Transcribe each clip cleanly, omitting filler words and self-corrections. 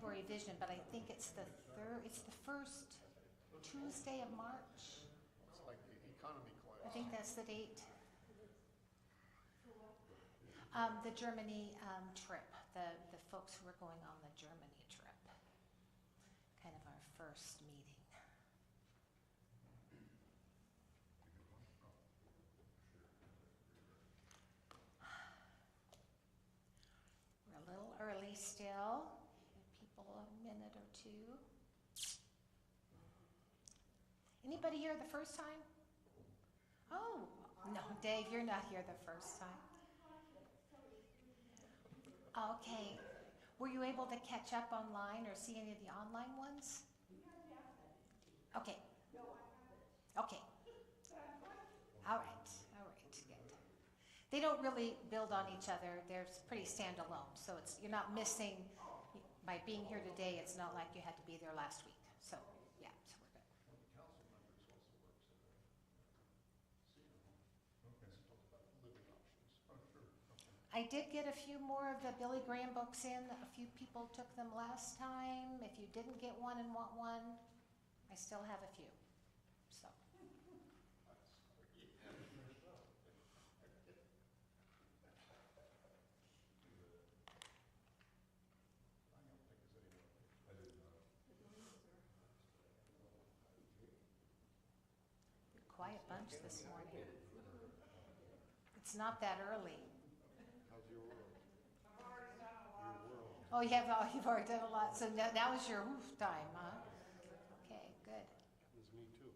February Vision, but I think it's the first Tuesday of March. It's like the economy class. I think that's the date. The Germany trip, the folks who are going on the Germany trip, kind of our first meeting. We're a little early still. Give people a minute or two. Anybody here the first time? Oh, no, Dave, you're not here the first time. Okay. Were you able to catch up online or see any of the online ones? Okay. Okay. All right. All right. Good. They don't really build on each other. They're pretty standalone. So you're not missing by being here today. It's not like you had to be there last week. So yeah. So we're good. Council members also works at living options. Oh, sure. Okay. I did get a few more of the Billy Graham books in. A few people took them last time. If you didn't get one and want one, I still have a few. So. Quiet bunch this morning. It's not that early. How's your world? Your world. Oh, you've already done a lot. So that was your oof time, huh? Okay, good. It was me too.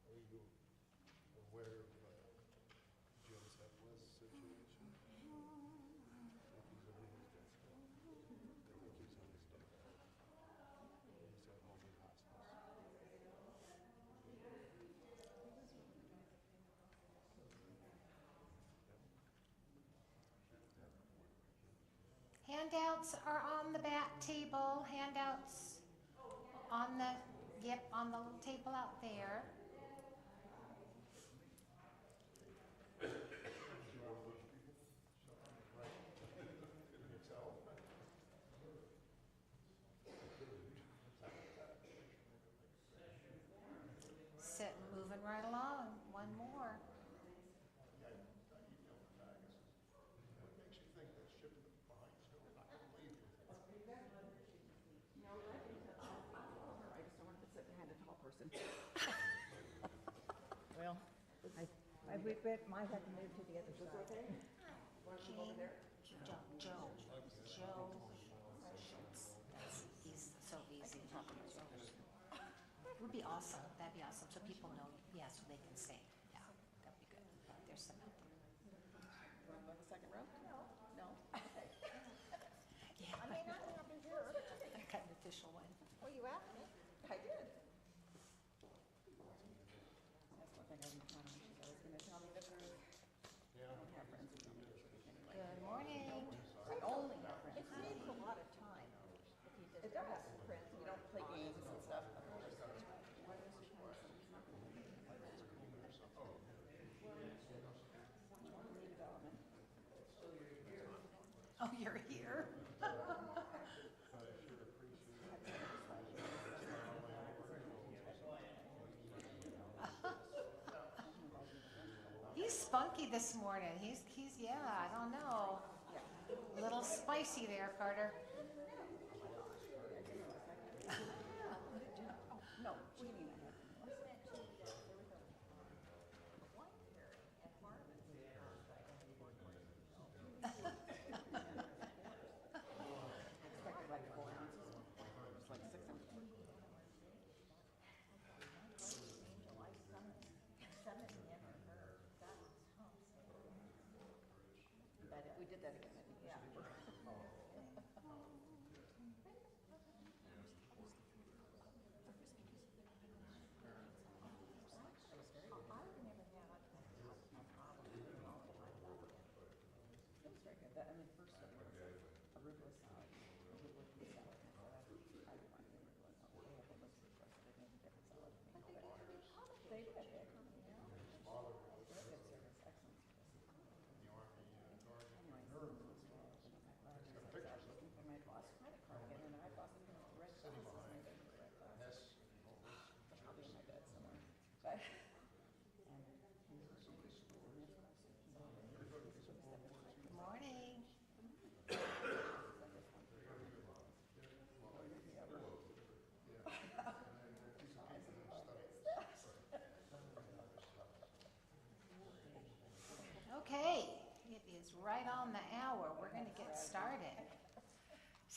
Are you aware of Jim's Hepworth situation? If he's on his deathbed. I think he's on his deathbed. He's at home in hospice. Handouts are on the back table. Handouts on the little table out there. Moving right along. One more. What makes you think that ship behind is not going to leave? I just don't want to sit behind a tall person. Well, might have to move to the other side. Okay? Joe Schultz. He's so easy to talk about. Would be awesome. That'd be awesome. So people know, yeah, so they can say, yeah, that'd be good. There's some out there. You want to go to the second row? No. Okay. Yeah. I may not be here. I got an official one. Well, you asked me. I did. That's one thing I didn't want to. She's always going to tell me that I don't have friends with me. Anyway. Good morning. I only have friends. It saves a lot of time if you just It does. Friends, you don't play games and stuff. Oh, you're here? He's spunky this morning. He's yeah, I don't know. A little spicy there, Carter. No, what do you mean I have? Expected like 4 ounces. It's like 6 ounces. But we did that again. I think we should.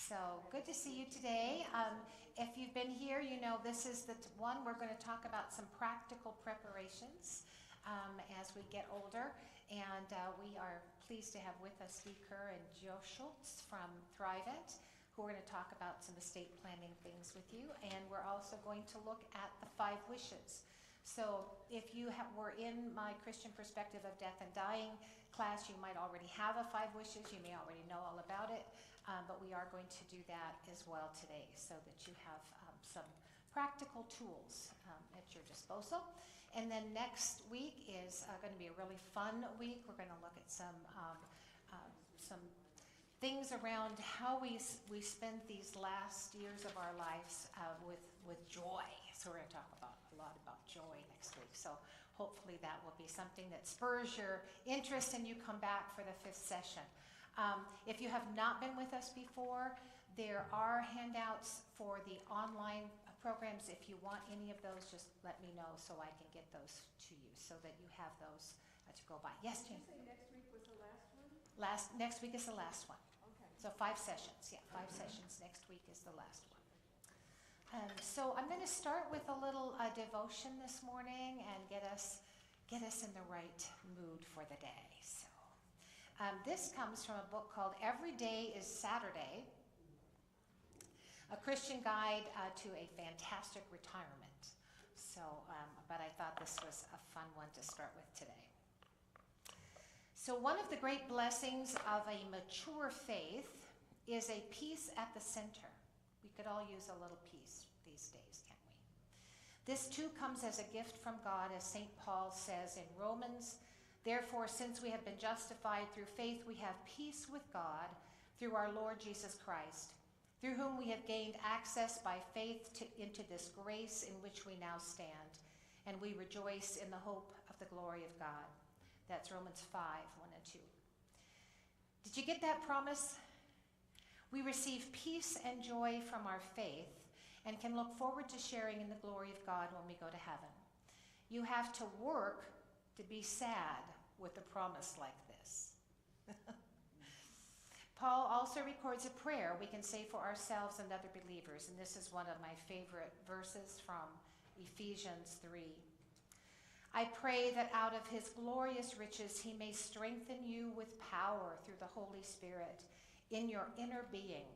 So good to see you today. If you've been here, you know this is the one we're going to talk about some practical preparations as we get older. And we are pleased to have with us Dee Kerr and Joe Schultz from Thrivent, who are going to talk about some estate planning things with you. And we're also going to look at the 5 wishes. So if you were in my Christian Perspective of Death and Dying class, you might already have a 5 wishes. You may already know all about it. But we are going to do that as well today so that you have some practical tools at your disposal. And then next week is going to be a really fun week. We're going to look at some things around how we spend these last years of our lives with joy. So we're going to talk a lot about joy next week. So hopefully that will be something that spurs your interest and you come back for the 5th session. If you have not been with us before, there are handouts for the online programs. If you want any of those, just let me know so I can get those to you so that you have those to go by. Yes, Jane? Did you say next week was the last one? Next week is the last one. Okay. So 5 sessions. Yeah, 5 sessions. Next week is the last one. So I'm going to start with a little devotion this morning and get us in the right mood for the day. So this comes from a book called Every Day is Saturday, a Christian guide to a fantastic retirement. So, but I thought this was a fun one to start with today. So one of the great blessings of a mature faith is a peace at the center. We could all use a little peace these days, can't we? This too comes as a gift from God, as St. Paul says in Romans. Therefore, since we have been justified through faith, we have peace with God through our Lord Jesus Christ, through whom we have gained access by faith into this grace in which we now stand, and we rejoice in the hope of the glory of God. That's Romans 5, 1 and 2. Did you get that promise? We receive peace and joy from our faith and can look forward to sharing in the glory of God when we go to heaven. You have to work to be sad with a promise like this. Paul also records a prayer we can say for ourselves and other believers, and this is one of my favorite verses from Ephesians 3. I pray that out of his glorious riches he may strengthen you with power through the Holy Spirit in your inner being,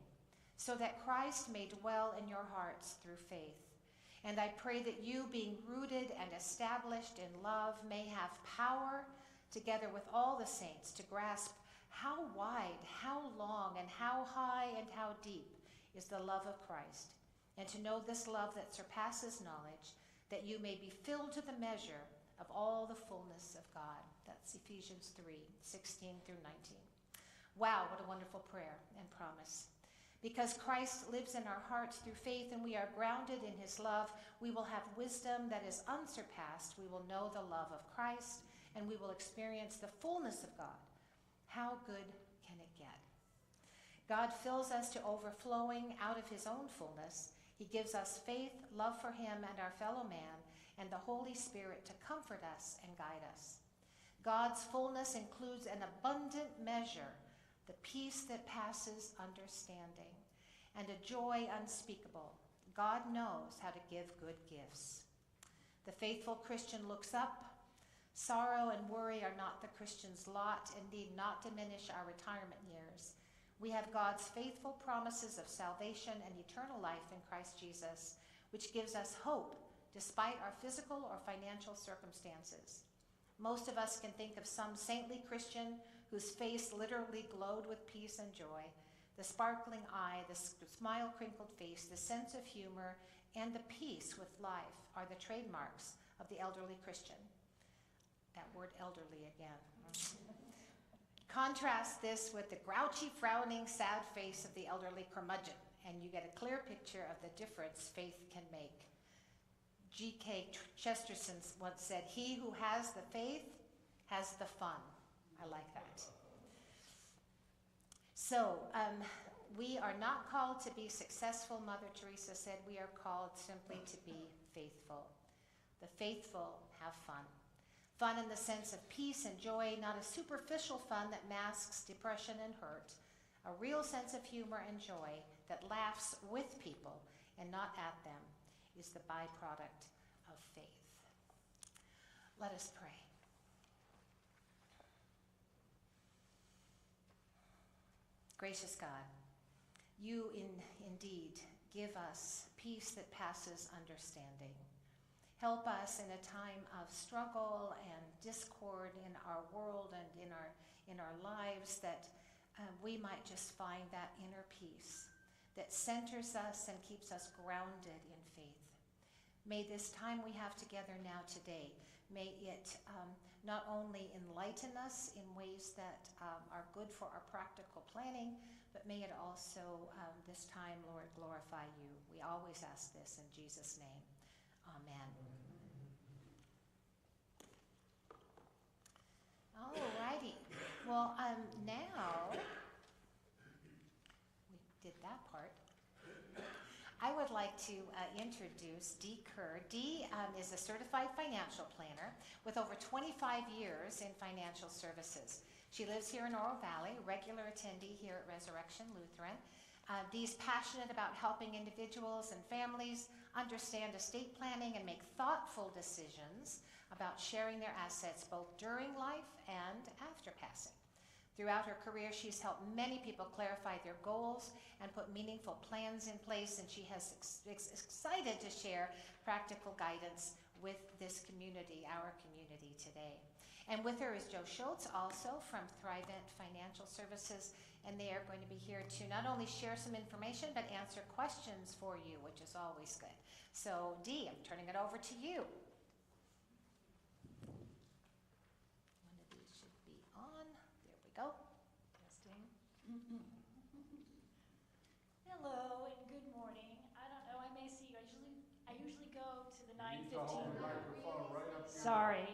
so that Christ may dwell in your hearts through faith. And I pray that you, being rooted and established in love, may have power, together with all the saints, to grasp how wide, how long, and how high and how deep is the love of Christ, and to know this love that surpasses knowledge, that you may be filled to the measure of all the fullness of God. That's Ephesians 3, 16 through 19. Wow, what a wonderful prayer and promise. Because Christ lives in our hearts through faith and we are grounded in his love, we will have wisdom that is unsurpassed. We will know the love of Christ and we will experience the fullness of God. How good can it get? God fills us to overflowing out of his own fullness. He gives us faith, love for him and our fellow man, and the Holy Spirit to comfort us and guide us. God's fullness includes an abundant measure, the peace that passes understanding, and a joy unspeakable. God knows how to give good gifts. The faithful Christian looks up. Sorrow and worry are not the Christian's lot and need not diminish our retirement years. We have God's faithful promises of salvation and eternal life in Christ Jesus, which gives us hope despite our physical or financial circumstances. Most of us can think of some saintly Christian whose face literally glowed with peace and joy. The sparkling eye, the smile-crinkled face, the sense of humor, and the peace with life are the trademarks of the elderly Christian. That word elderly again. Contrast this with the grouchy, frowning, sad face of the elderly curmudgeon, and you get a clear picture of the difference faith can make. G.K. Chesterton once said, "He who has the faith has the fun." I like that. So, we are not called to be successful, Mother Teresa said. We are called simply to be faithful. The faithful have fun. Fun in the sense of peace and joy, not a superficial fun that masks depression and hurt. A real sense of humor and joy that laughs with people and not at them is the byproduct of faith. Let us pray. Gracious God, you indeed give us peace that passes understanding. Help us in a time of struggle and discord in our world and in our lives, that we might just find that inner peace that centers us and keeps us grounded in faith. May this time we have together now today, may it not only enlighten us in ways that are good for our practical planning, but may it also, this time, Lord, glorify you. We always ask this in Jesus' name. Amen. All righty. Well, now, we did that part. I would like to introduce Dee Kerr. Dee is a certified financial planner with over 25 years in financial services. She lives here in Oro Valley, regular attendee here at Resurrection Lutheran. Dee's passionate about helping individuals and families understand estate planning and make thoughtful decisions about sharing their assets both during life and after passing. Throughout her career, she's helped many people clarify their goals and put meaningful plans in place, and she has excited to share practical guidance with this community, our community today. And with her is Joe Schultz, also from Thrivent Financial Services, and they are going to be here to not only share some information, but answer questions for you, which is always good. So, Dee, I'm turning it over to you. One of these should be on. There we go. Testing. Hello and good morning. I don't know, I may see you. I usually go to the 9:15. Sorry.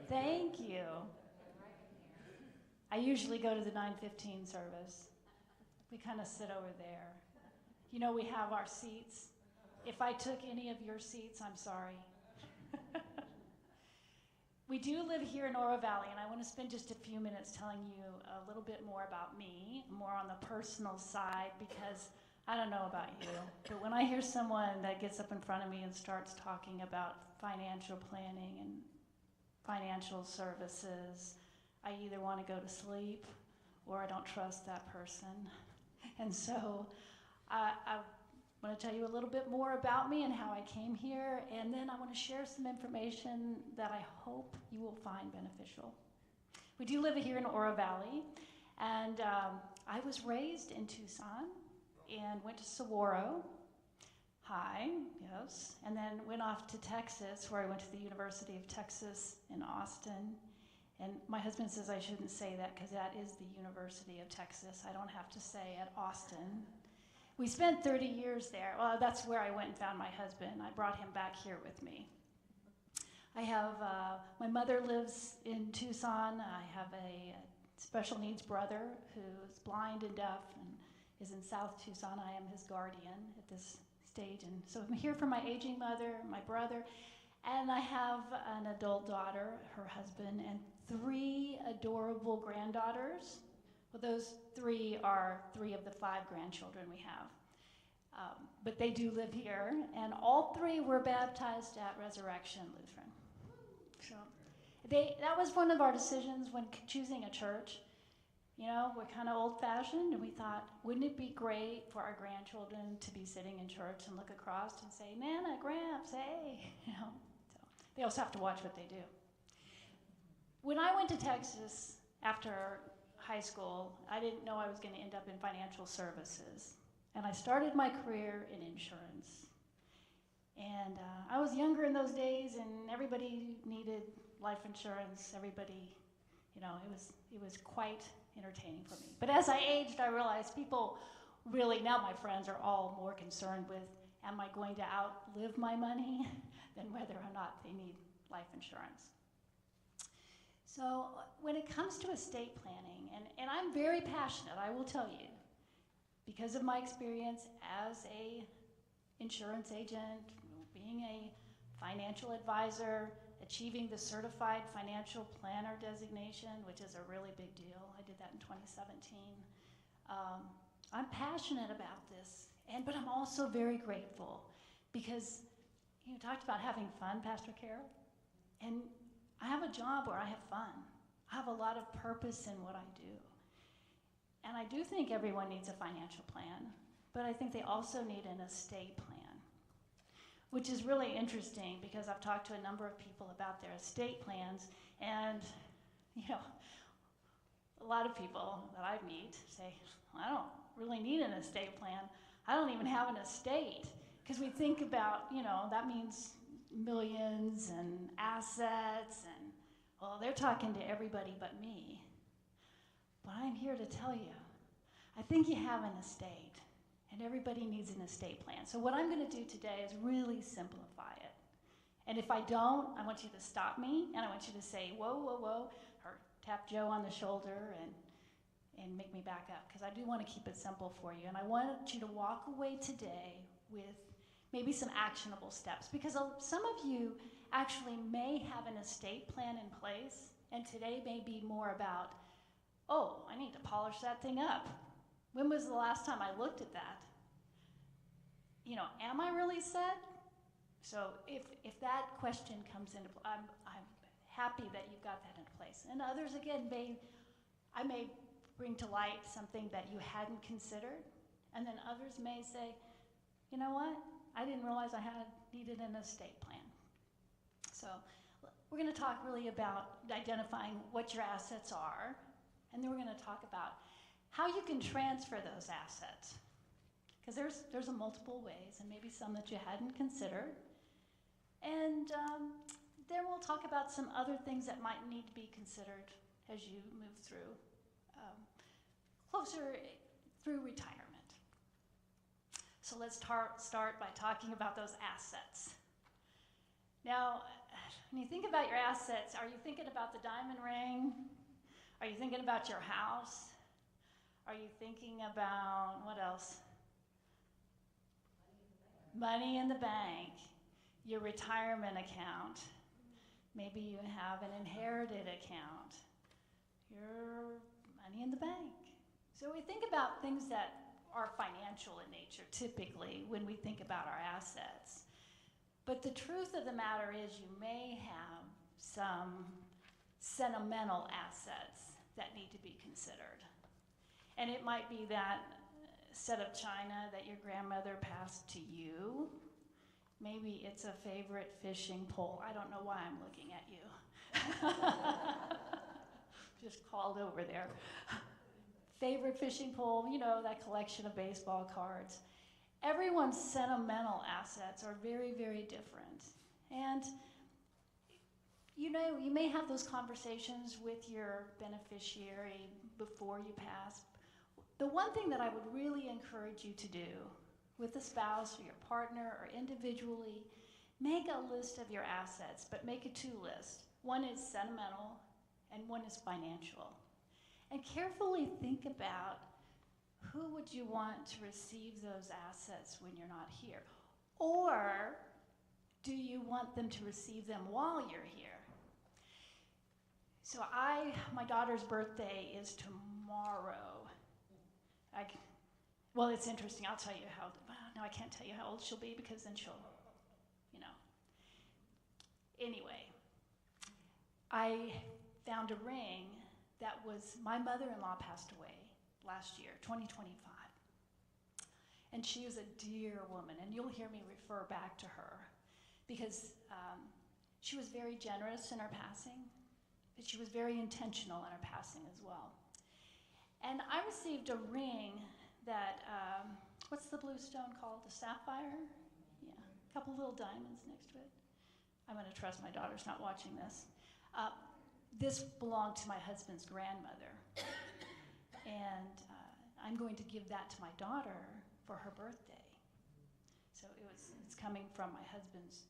Thank you. I usually go to the 9:15 service. We kind of sit over there. You know, we have our seats. If I took any of your seats, I'm sorry. We do live here in Oro Valley, and I want to spend just a few minutes telling you a little bit more about me, more on the personal side, because I don't know about you, but when I hear someone that gets up in front of me and starts talking about financial planning and financial services, I either want to go to sleep or I don't trust that person. And so I want to tell you a little bit more about me and how I came here, and then I want to share some information that I hope you will find beneficial. We do live here in Oro Valley, and I was raised in Tucson and went to Saguaro High, yes, and then went off to Texas, where I went to the University of Texas in Austin. And my husband says I shouldn't say that because that is the University of Texas. I don't have to say at Austin. We spent 30 years there. Well, that's where I went and found my husband. I brought him back here with me. I have, my mother lives in Tucson. I have a special needs brother who is blind and deaf and is in South Tucson. I am his guardian at this stage. And so I'm here for my aging mother, my brother, and I have an adult daughter, her husband, and 3 adorable granddaughters. Well, those 3 are 3 of the 5 grandchildren we have. But they do live here, and all 3 were baptized at Resurrection Lutheran. So that was one of our decisions when choosing a church. You know, we're kind of old-fashioned, and we thought, wouldn't it be great for our grandchildren to be sitting in church and look across and say, Nana, Gramps, hey, you know. So they also have to watch what they do. When I went to Texas after high school, I didn't know I was going to end up in financial services, and I started my career in insurance. And I was younger in those days, and everybody needed life insurance. Everybody, you know, it was quite entertaining for me. But as I aged, I realized people really, now my friends are all more concerned with, am I going to outlive my money than whether or not they need life insurance. So when it comes to estate planning, and I'm very passionate, I will tell you, because of my experience as a insurance agent, being a financial advisor, achieving the Certified Financial Planner designation, which is a really big deal. I did that in 2017. I'm passionate about this But I'm also very grateful because you talked about having fun, Pastor Carol, and I have a job where I have fun. I have a lot of purpose in what I do. And I do think everyone needs a financial plan, but I think they also need an estate plan, which is really interesting because I've talked to a number of people about their estate plans, and a lot of people that I meet say, I don't really need an estate plan. I don't even have an estate. Because we think about, that means millions and assets, and, well, they're talking to everybody but me. But I'm here to tell you, I think you have an estate, and everybody needs an estate plan. So what I'm going to do today is really simplify it. And if I don't, I want you to stop me, and I want you to say, whoa, whoa, whoa, or tap Joe on the shoulder and make me back up, because I do want to keep it simple for you. And I want you to walk away today with maybe some actionable steps, because some of you actually may have an estate plan in place, and today may be more about, oh, I need to polish that thing up. When was the last time I looked at that? Am I really set? So if that question comes into play, I'm happy that you've got that in place. And others, again, I may bring to light something that you hadn't considered, and then others may say, you know what? I didn't realize I needed an estate plan. So we're going to talk really about identifying what your assets are, and then we're going to talk about how you can transfer those assets. Because there's a multiple ways, and maybe some that you hadn't considered. And then we'll talk about some other things that might need to be considered as you move through, closer through retirement. So let's start by talking about those assets. Now, when you think about your assets, are you thinking about the diamond ring? Are you thinking about your house? Are you thinking about, what else? Money in the bank, your retirement account. Maybe you have an inherited account, your money in the bank. So we think about things that are financial in nature, typically, when we think about our assets. But the truth of the matter is you may have some sentimental assets that need to be considered. And it might be that set of china that your grandmother passed to you. Maybe it's a favorite fishing pole. I don't know why I'm looking at you. Just called over there. Favorite fishing pole, that collection of baseball cards. Everyone's sentimental assets are very, very different. And, you may have those conversations with your beneficiary before you pass. The one thing that I would really encourage you to do with a spouse or your partner or individually, make a list of your assets, but make a two list. One is sentimental and one is financial. And carefully think about who would you want to receive those assets when you're not here? Or do you want them to receive them while you're here? So my daughter's birthday is tomorrow. Well, it's interesting. I'll tell you how, no, I can't tell you how old she'll be because then she'll, Anyway, I found a ring that was, my mother-in-law passed away last year, 2025. And she was a dear woman, and you'll hear me refer back to her because she was very generous in her passing, but she was very intentional in her passing as well. And I received a ring that, what's the blue stone called? A sapphire? Yeah, a couple little diamonds next to it. I'm going to trust my daughter's not watching this. This belonged to my husband's grandmother. And I'm going to give that to my daughter for her birthday. So it's coming from my husband's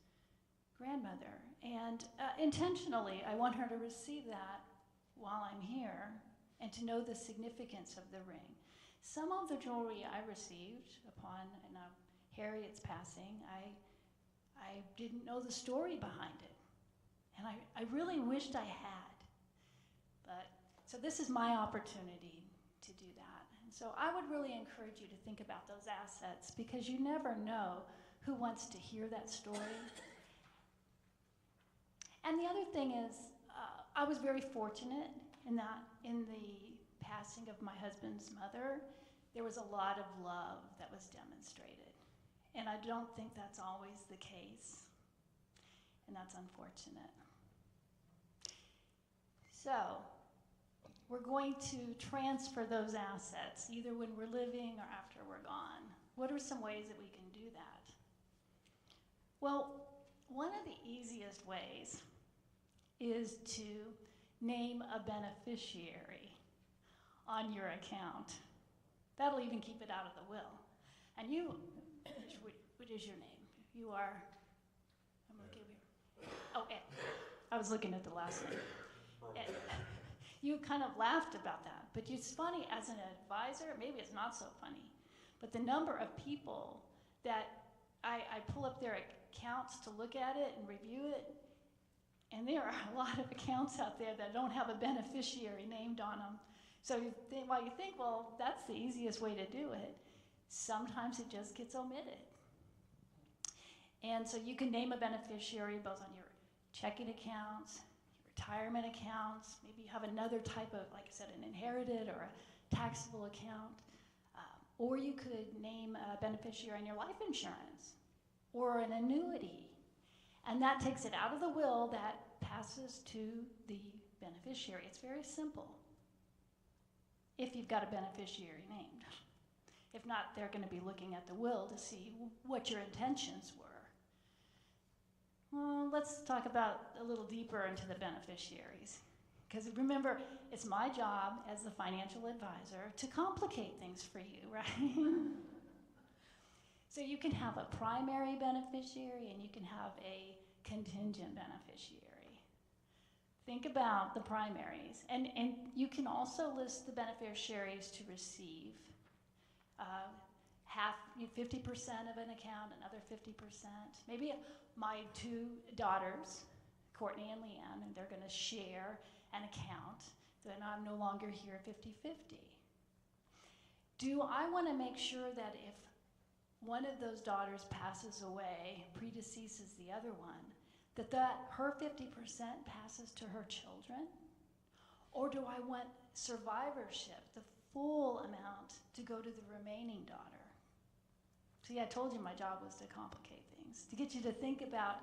grandmother. And intentionally, I want her to receive that while I'm here and to know the significance of the ring. Some of the jewelry I received upon Harriet's passing, I didn't know the story behind it. And I really wished I had. So this is my opportunity to do that. And So I would really encourage you to think about those assets because you never know who wants to hear that story. And the other thing is, I was very fortunate in that in the passing of my husband's mother, there was a lot of love that was demonstrated. And I don't think that's always the case. And that's unfortunate. So, we're going to transfer those assets, either when we're living or after we're gone. What are some ways that we can do that? Well, one of the easiest ways is to name a beneficiary on your account. That'll even keep it out of the will. And you, what is your name? You are, I'm gonna give you, oh, Ed. I was looking at the last name. Ed. You kind of laughed about that, but it's funny as an advisor, maybe it's not so funny, but the number of people that I pull up their accounts to look at it and review it, and there are a lot of accounts out there that don't have a beneficiary named on them. So while you think, well, that's the easiest way to do it, sometimes it just gets omitted. And so you can name a beneficiary both on your checking accounts, retirement accounts, maybe you have another type of, like I said, an inherited or a taxable account, or you could name a beneficiary on your life insurance or an annuity, and that takes it out of the will, that passes to the beneficiary. It's very simple if you've got a beneficiary named. If not, they're going to be looking at the will to see what your intentions were. Well, let's talk about a little deeper into the beneficiaries. Because remember, it's my job as the financial advisor to complicate things for you, right? So you can have a primary beneficiary and you can have a contingent beneficiary. Think about the primaries. And you can also list the beneficiaries to receive. 50% of an account, another 50%. Maybe my two daughters, Courtney and Leanne, and they're going to share an account. Then I'm no longer here 50-50. Do I want to make sure that if one of those daughters passes away, predeceases the other one, that her 50% passes to her children? Or do I want survivorship, the full amount, to go to the remaining daughter? See, I told you my job was to complicate things, to get you to think about,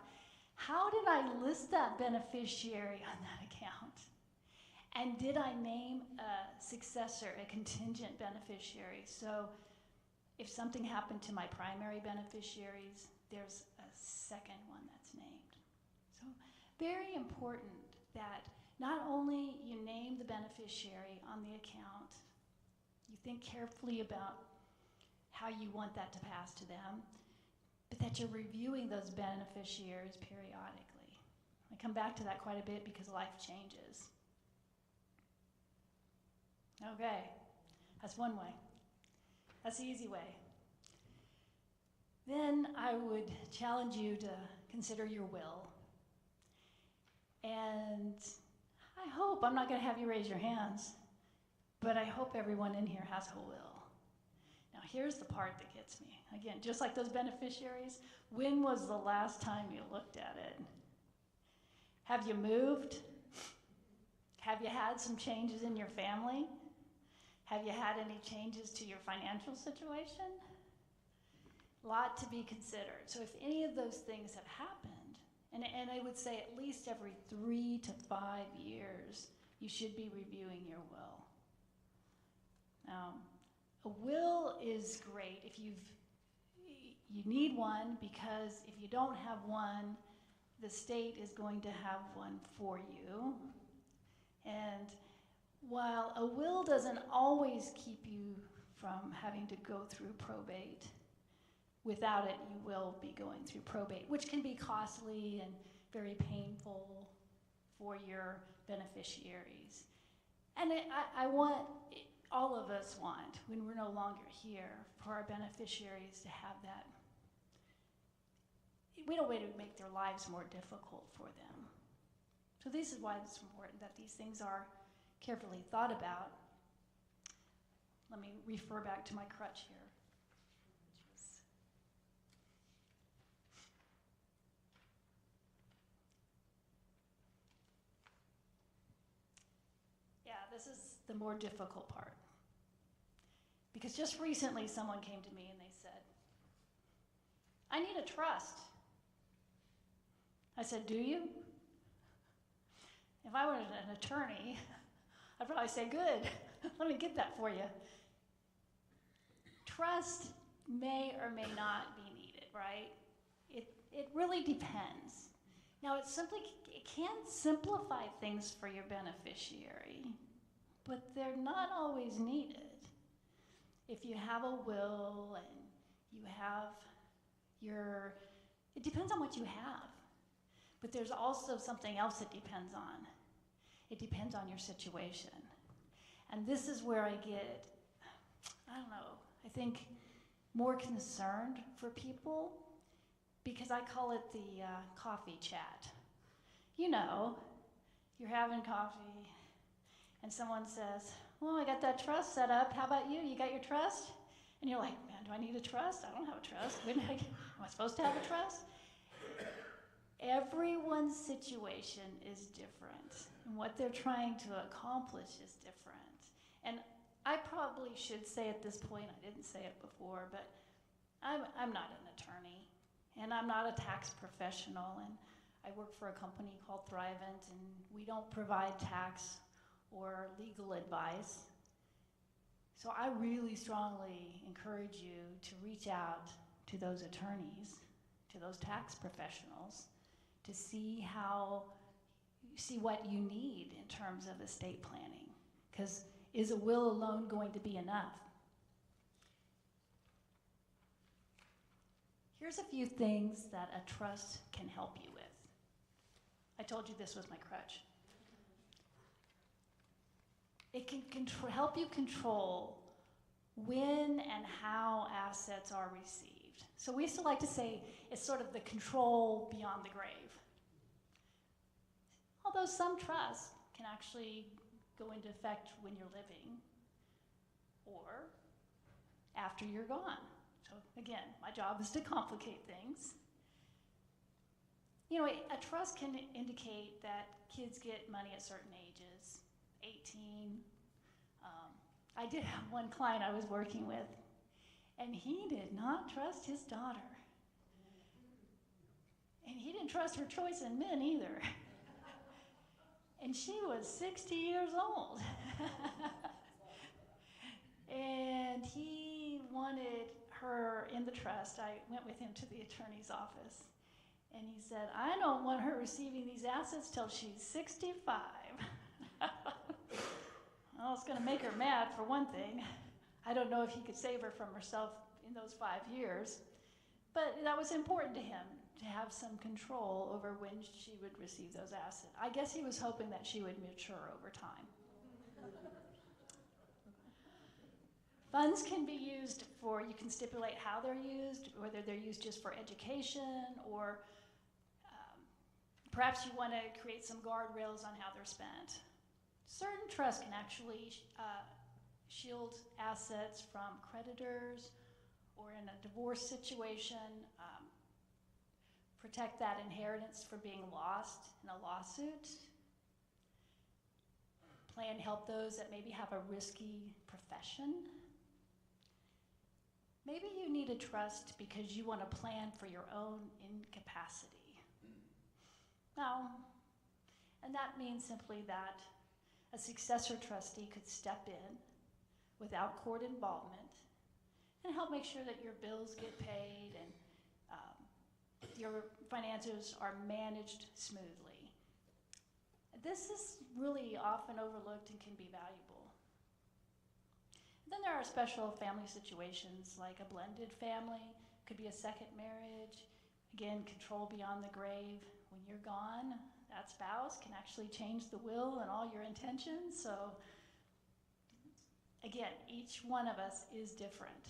how did I list that beneficiary on that account? And did I name a successor, a contingent beneficiary? So if something happened to my primary beneficiaries, there's a second one that's named. So very important that not only you name the beneficiary on the account, you think carefully about how you want that to pass to them, but that you're reviewing those beneficiaries periodically. I come back to that quite a bit because life changes. Okay, that's one way. That's the easy way. Then I would challenge you to consider your will. And I hope, I'm not going to have you raise your hands, but I hope everyone in here has a will. Now here's the part that gets me. Again, just like those beneficiaries, when was the last time you looked at it? Have you moved? Have you had some changes in your family? Have you had any changes to your financial situation? A lot to be considered. So if any of those things have happened, and I would say at least every 3 to 5 years, you should be reviewing your will. Now, a will is great if you need one, because if you don't have one, the state is going to have one for you. And while a will doesn't always keep you from having to go through probate, without it you will be going through probate, which can be costly and very painful for your beneficiaries. And I want, all of us want, when we're no longer here, for our beneficiaries to have that. We don't want to make their lives more difficult for them. So this is why it's important that these things are carefully thought about. let me refer back to my crutch here. Which was, yeah, this is the more difficult part. Because just recently someone came to me and they said, I need a trust. I said, do you? If I were an attorney, I'd probably say, good, let me get that for you. Trust may or may not be needed, right? It really depends. Now, it can simplify things for your beneficiary, but they're not always needed. If you have a will and you have it depends on what you have. But there's also something else it depends on. It depends on your situation. And this is where I get, I don't know, I think more concerned for people because I call it the coffee chat. You know, you're having coffee and someone says, well, I got that trust set up. How about you? You got your trust? And you're like, man, do I need a trust? I don't have a trust. Am I supposed to have a trust? Everyone's situation is different, and what they're trying to accomplish is different. And I probably should say at this point, I didn't say it before, but I'm not an attorney, and I'm not a tax professional, and I work for a company called Thrivent, and we don't provide tax or legal advice. So I really strongly encourage you to reach out to those attorneys, to those tax professionals, to see what you need in terms of estate planning. Because is a will alone going to be enough? Here's a few things that a trust can help you with. I told you this was my crutch. It can help you control when and how assets are received. So we used to like to say it's sort of the control beyond the grave. Although some trusts can actually go into effect when you're living or after you're gone. So again, my job is to complicate things. You know, a trust can indicate that kids get money at certain ages, 18. I did have one client I was working with, and he did not trust his daughter. And he didn't trust her choice in men either. And she was 60 years old. And he wanted her in the trust. I went with him to the attorney's office. And he said, I don't want her receiving these assets till she's 65. Well, it's going to make her mad for one thing. I don't know if he could save her from herself in those 5 years. But that was important to him, to have some control over when she would receive those assets. I guess he was hoping that she would mature over time. Funds can be used for, you can stipulate how they're used, whether they're used just for education, or perhaps you want to create some guardrails on how they're spent. Certain trusts can actually shield assets from creditors, or in a divorce situation, protect that inheritance from being lost in a lawsuit. Plan help those that maybe have a risky profession. Maybe you need a trust because you want to plan for your own incapacity. Now, and that means simply that a successor trustee could step in without court involvement and help make sure that your bills get paid and your finances are managed smoothly. This is really often overlooked and can be valuable. Then there are special family situations like a blended family, could be a second marriage, again, control beyond the grave. When you're gone, that spouse can actually change the will and all your intentions. So again, each one of us is different.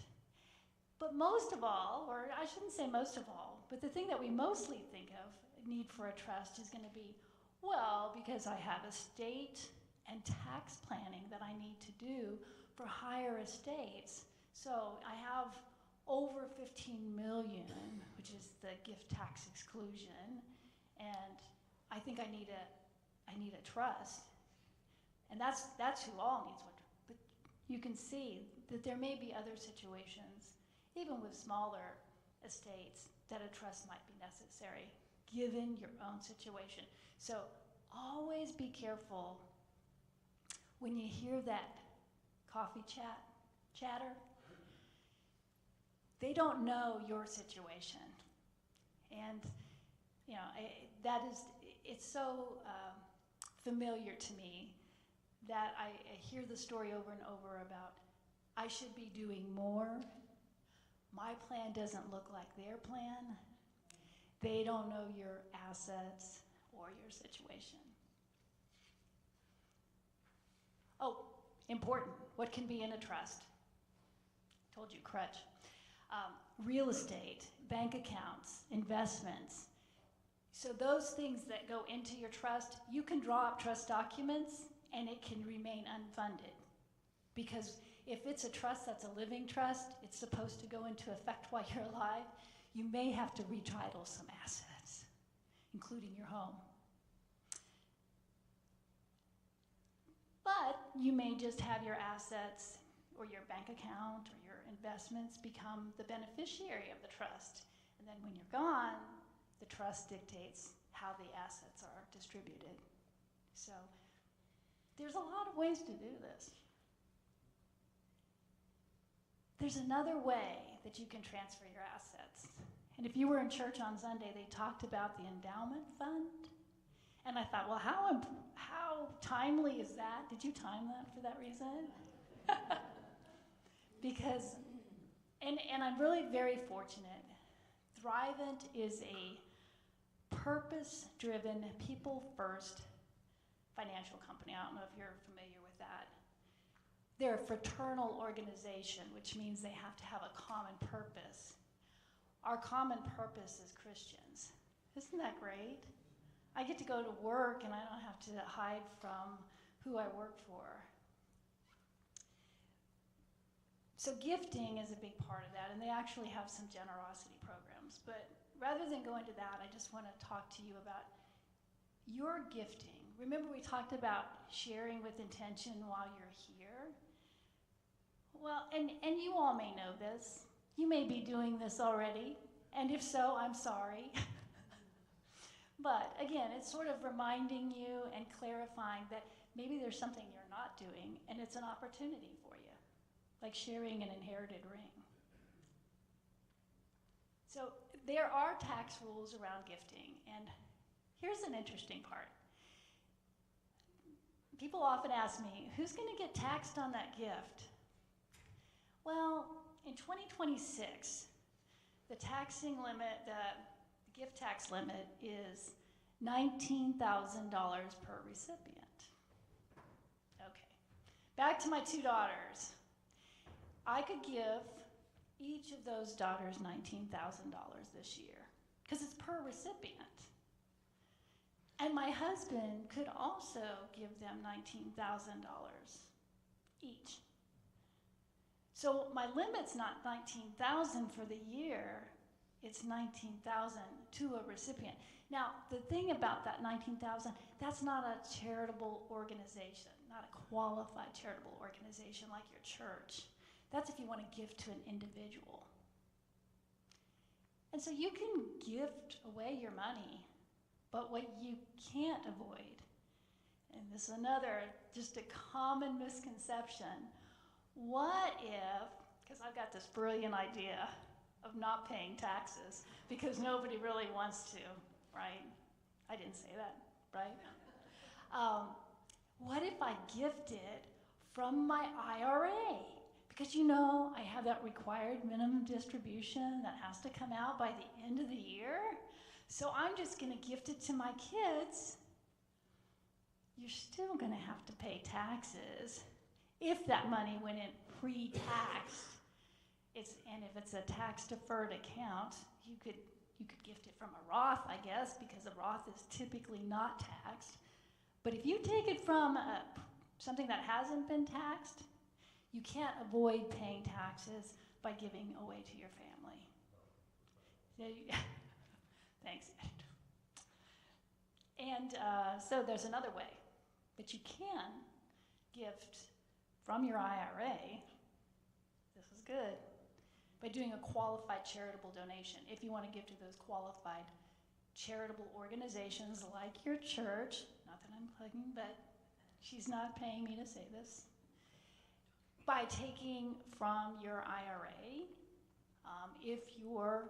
But most of all, or I shouldn't say most of all, but the thing that we mostly think of need for a trust is going to be, well, because I have estate and tax planning that I need to do for for higher estates. So I have over 15 million, which is the gift tax exclusion, and I think I need a trust. And that's who all needs one. But you can see that there may be other situations, even with smaller estates, that a trust might be necessary, given your own situation. So always be careful when you hear that coffee chatter. They don't know your situation. And, you know, it's so familiar to me that I hear the story over and over about, I should be doing more. My plan doesn't look like their plan. They don't know your assets or your situation. Oh, important. What can be in a trust? Told you, crutch. Real estate, bank accounts, investments. So those things that go into your trust, you can draw up trust documents and it can remain unfunded. Because if it's a trust that's a living trust, it's supposed to go into effect while you're alive, you may have to retitle some assets, including your home. But you may just have your assets or your bank account or your investments become the beneficiary of the trust. And then when you're gone, the trust dictates how the assets are distributed. So there's a lot of ways to do this. There's another way that you can transfer your assets. And if you were in church on Sunday, they talked about the endowment fund. And I thought, well, how timely is that? Did you time that for that reason? Because, and I'm really very fortunate. Thrivent is a purpose-driven, people-first financial company. I don't know if you're familiar with that. They're a fraternal organization, which means they have to have a common purpose. Our common purpose is Christians. Isn't that great? I get to go to work and I don't have to hide from who I work for. So gifting is a big part of that, and they actually have some generosity programs. But rather than go into that, I just want to talk to you about your gifting. Remember we talked about sharing with intention while you're here? Well, and you all may know this. You may be doing this already, and if so, I'm sorry. But again, it's sort of reminding you and clarifying that maybe there's something you're not doing, and it's an opportunity for you, like sharing an inherited ring. So there are tax rules around gifting, and here's an interesting part. People often ask me, who's going to get taxed on that gift? Well, in 2026, the taxing limit, the gift tax limit is $19,000 per recipient. Okay, back to my two daughters. I could give each of those daughters $19,000 this year, because it's per recipient. And my husband could also give them $19,000 each. So my limit's not $19,000 for the year, it's $19,000 to a recipient. Now, the thing about that $19,000, that's not a charitable organization, not a qualified charitable organization like your church. That's if you want to give to an individual. And so you can gift away your money, but what you can't avoid, and this is another, just a common misconception, what if, because I've got this brilliant idea of not paying taxes, because nobody really wants to, right? I didn't say that, right? What if I gifted from my IRA? Because you know, I have that required minimum distribution that has to come out by the end of the year. So I'm just going to gift it to my kids. You're still going to have to pay taxes if that money went in pre-taxed. And if it's a tax-deferred account, you could gift it from a Roth, I guess, because a Roth is typically not taxed. But if you take it from something that hasn't been taxed, You can't avoid paying taxes by giving away to your family. Thanks. And so there's another way, but you can gift from your IRA, this is good, by doing a qualified charitable donation. If you want to give to those qualified charitable organizations like your church, not that I'm plugging, but she's not paying me to say this, by taking from your IRA, if you're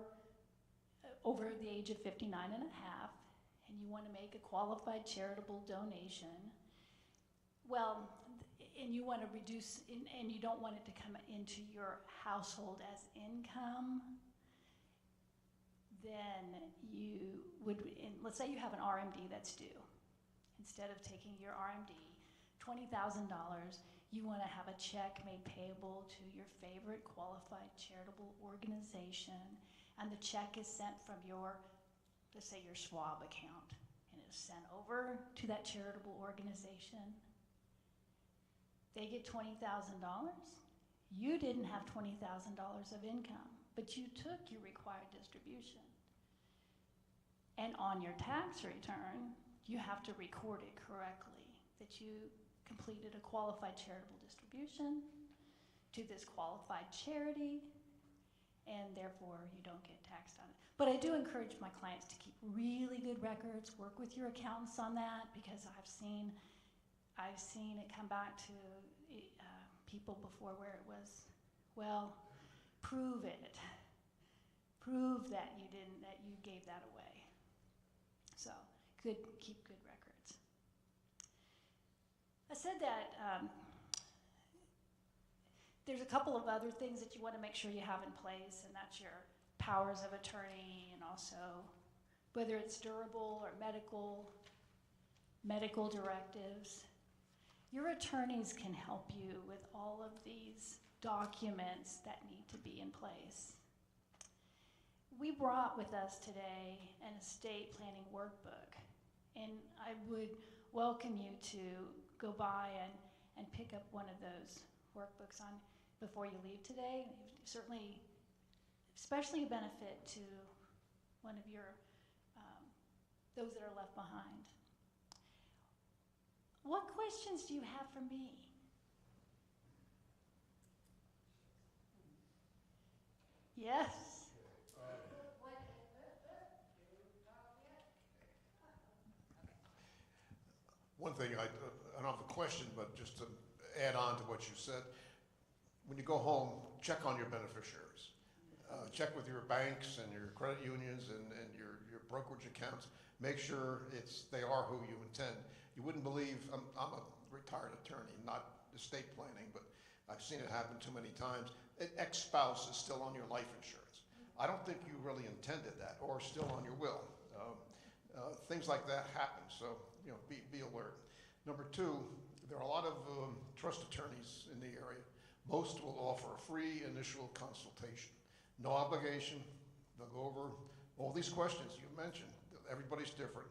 over the age of 59 and a half, and you want to make a qualified charitable donation, well, and you want to reduce, and you don't want it to come into your household as income, then you would, let's say you have an RMD that's due. Instead of taking your RMD, $20,000, you want to have a check made payable to your favorite qualified charitable organization, and the check is sent from your, let's say your Schwab account, and it's sent over to that charitable organization. They get $20,000. You didn't have $20,000 of income, but you took your required distribution. And on your tax return, you have to record it correctly, that you completed a qualified charitable distribution to this qualified charity, and therefore you don't get taxed on it. But I do encourage my clients to keep really good records, work with your accountants on that, because I've seen it come back to people before where it was, well, prove it. Prove that you didn't, that you gave that away. So, keep good records. I said that there's a couple of other things that you want to make sure you have in place, and that's your powers of attorney, and also whether it's durable or medical directives. Your attorneys can help you with all of these documents that need to be in place. We brought with us today an estate planning workbook, and I would welcome you to go by and pick up one of those workbooks on before you leave today. Certainly, especially a benefit to one of your, those that are left behind. What questions do you have for me? Yes. One thing, I don't have a question, but just to add on to what you said, when you go home, check on your beneficiaries. Check with your banks and your credit unions and your brokerage accounts. Make sure they are who you intend. You wouldn't believe, I'm a retired attorney, not estate planning, but I've seen it happen too many times. An ex-spouse is still on your life insurance. I don't think you really intended that, or still on your will. Things like that happen, so be alert. Number two, there are a lot of trust attorneys in the area. Most will offer a free initial consultation. No obligation. They'll go over all these questions you mentioned. Everybody's different,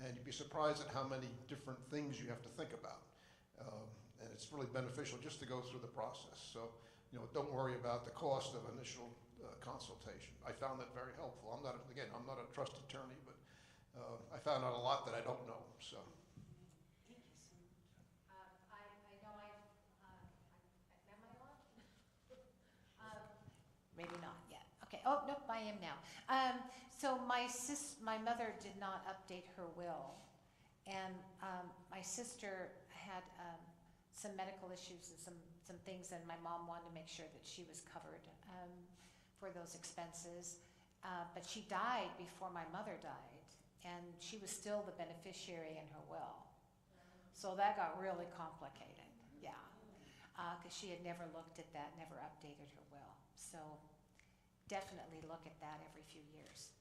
and you'd be surprised at how many different things you have to think about. And it's really beneficial just to go through the process. So, don't worry about the cost of initial consultation. I found that very helpful. I'm not a trust attorney, but I found out a lot that I don't know. So. Thank you so much. I know am I on? Maybe not yet. Okay. Oh, nope, I am now. So my mother did not update her will, and my sister had some medical issues and some things, and my mom wanted to make sure that she was covered for those expenses. But she died before my mother died, and she was still the beneficiary in her will. So that got really complicated, yeah, because she had never looked at that, never updated her will. So definitely look at that every few years.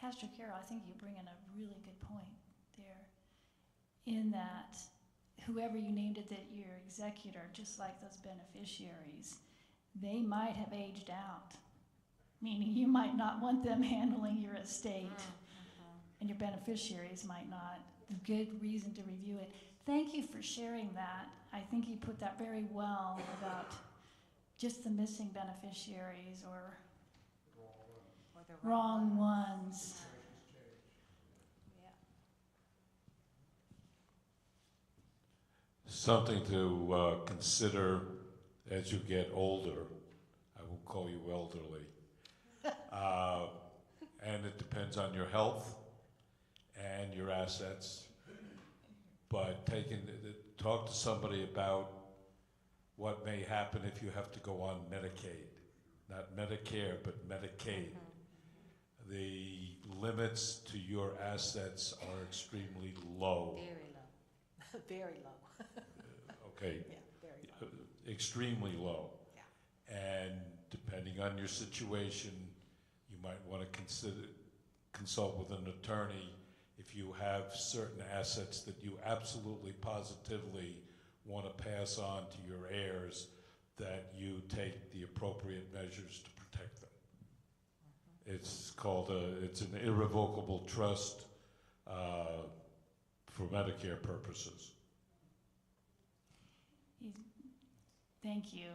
Pastor Carol, I think you bring in a really good point there, in that whoever you named it, that your executor, just like those beneficiaries, they might have aged out, meaning you might not want them handling your estate, and your beneficiaries might not. Good reason to review it. thank you for sharing that. I think you put that very well about just the missing beneficiaries or the wrong ones. Yeah. Something to consider as you get older. I won't call you elderly. And it depends on your health and your assets. But talk to somebody about what may happen if you have to go on Medicaid. Not Medicare, but Medicaid. The limits to your assets are extremely low. Very low. Very low. Okay, Yeah, very low. extremely low. Yeah. And depending on your situation, you might want to consult with an attorney if you have certain assets that you absolutely positively want to pass on to your heirs, that you take the appropriate measures to protect them. It's called it's an irrevocable trust for Medicare purposes. Thank you.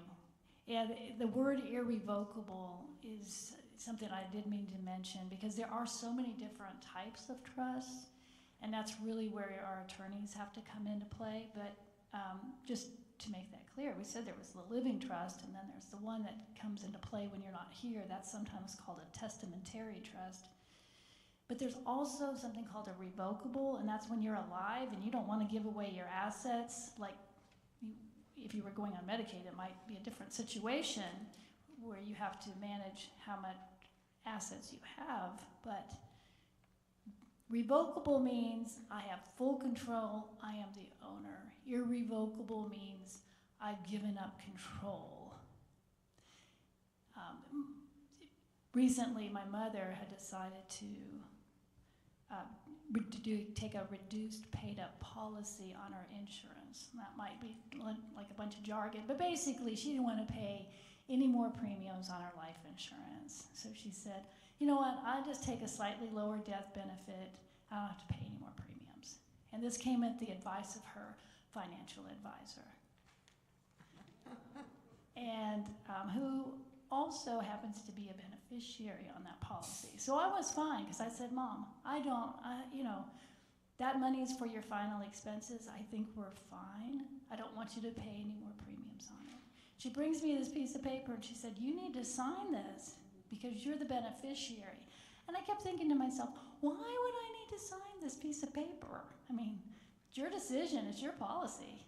Yeah, the word irrevocable is something I did mean to mention, because there are so many different types of trusts, and that's really where our attorneys have to come into play. But just to make that clear, we said there was the living trust, and then there's the one that comes into play when you're not here. That's sometimes called a testamentary trust. But there's also something called a revocable, and that's when you're alive and you don't want to give away your assets. Like if you were going on Medicaid, it might be a different situation where you have to manage how much assets you have. But revocable means I have full control, I am the owner. Irrevocable means I've given up control. Recently, my mother had decided to take a reduced paid-up policy on her insurance. And that might be like a bunch of jargon, but basically she didn't want to pay any more premiums on her life insurance. So she said, you know what, I'll just take a slightly lower death benefit. I don't have to pay any more premiums. And this came at the advice of her financial advisor. And who also happens to be a beneficiary on that policy. So I was fine, because I said, Mom, that money is for your final expenses. I think we're fine. I don't want you to pay any more premiums on it. She brings me this piece of paper and she said, you need to sign this because you're the beneficiary. And I kept thinking to myself, why would I need to sign this piece of paper? I mean, it's your decision, it's your policy.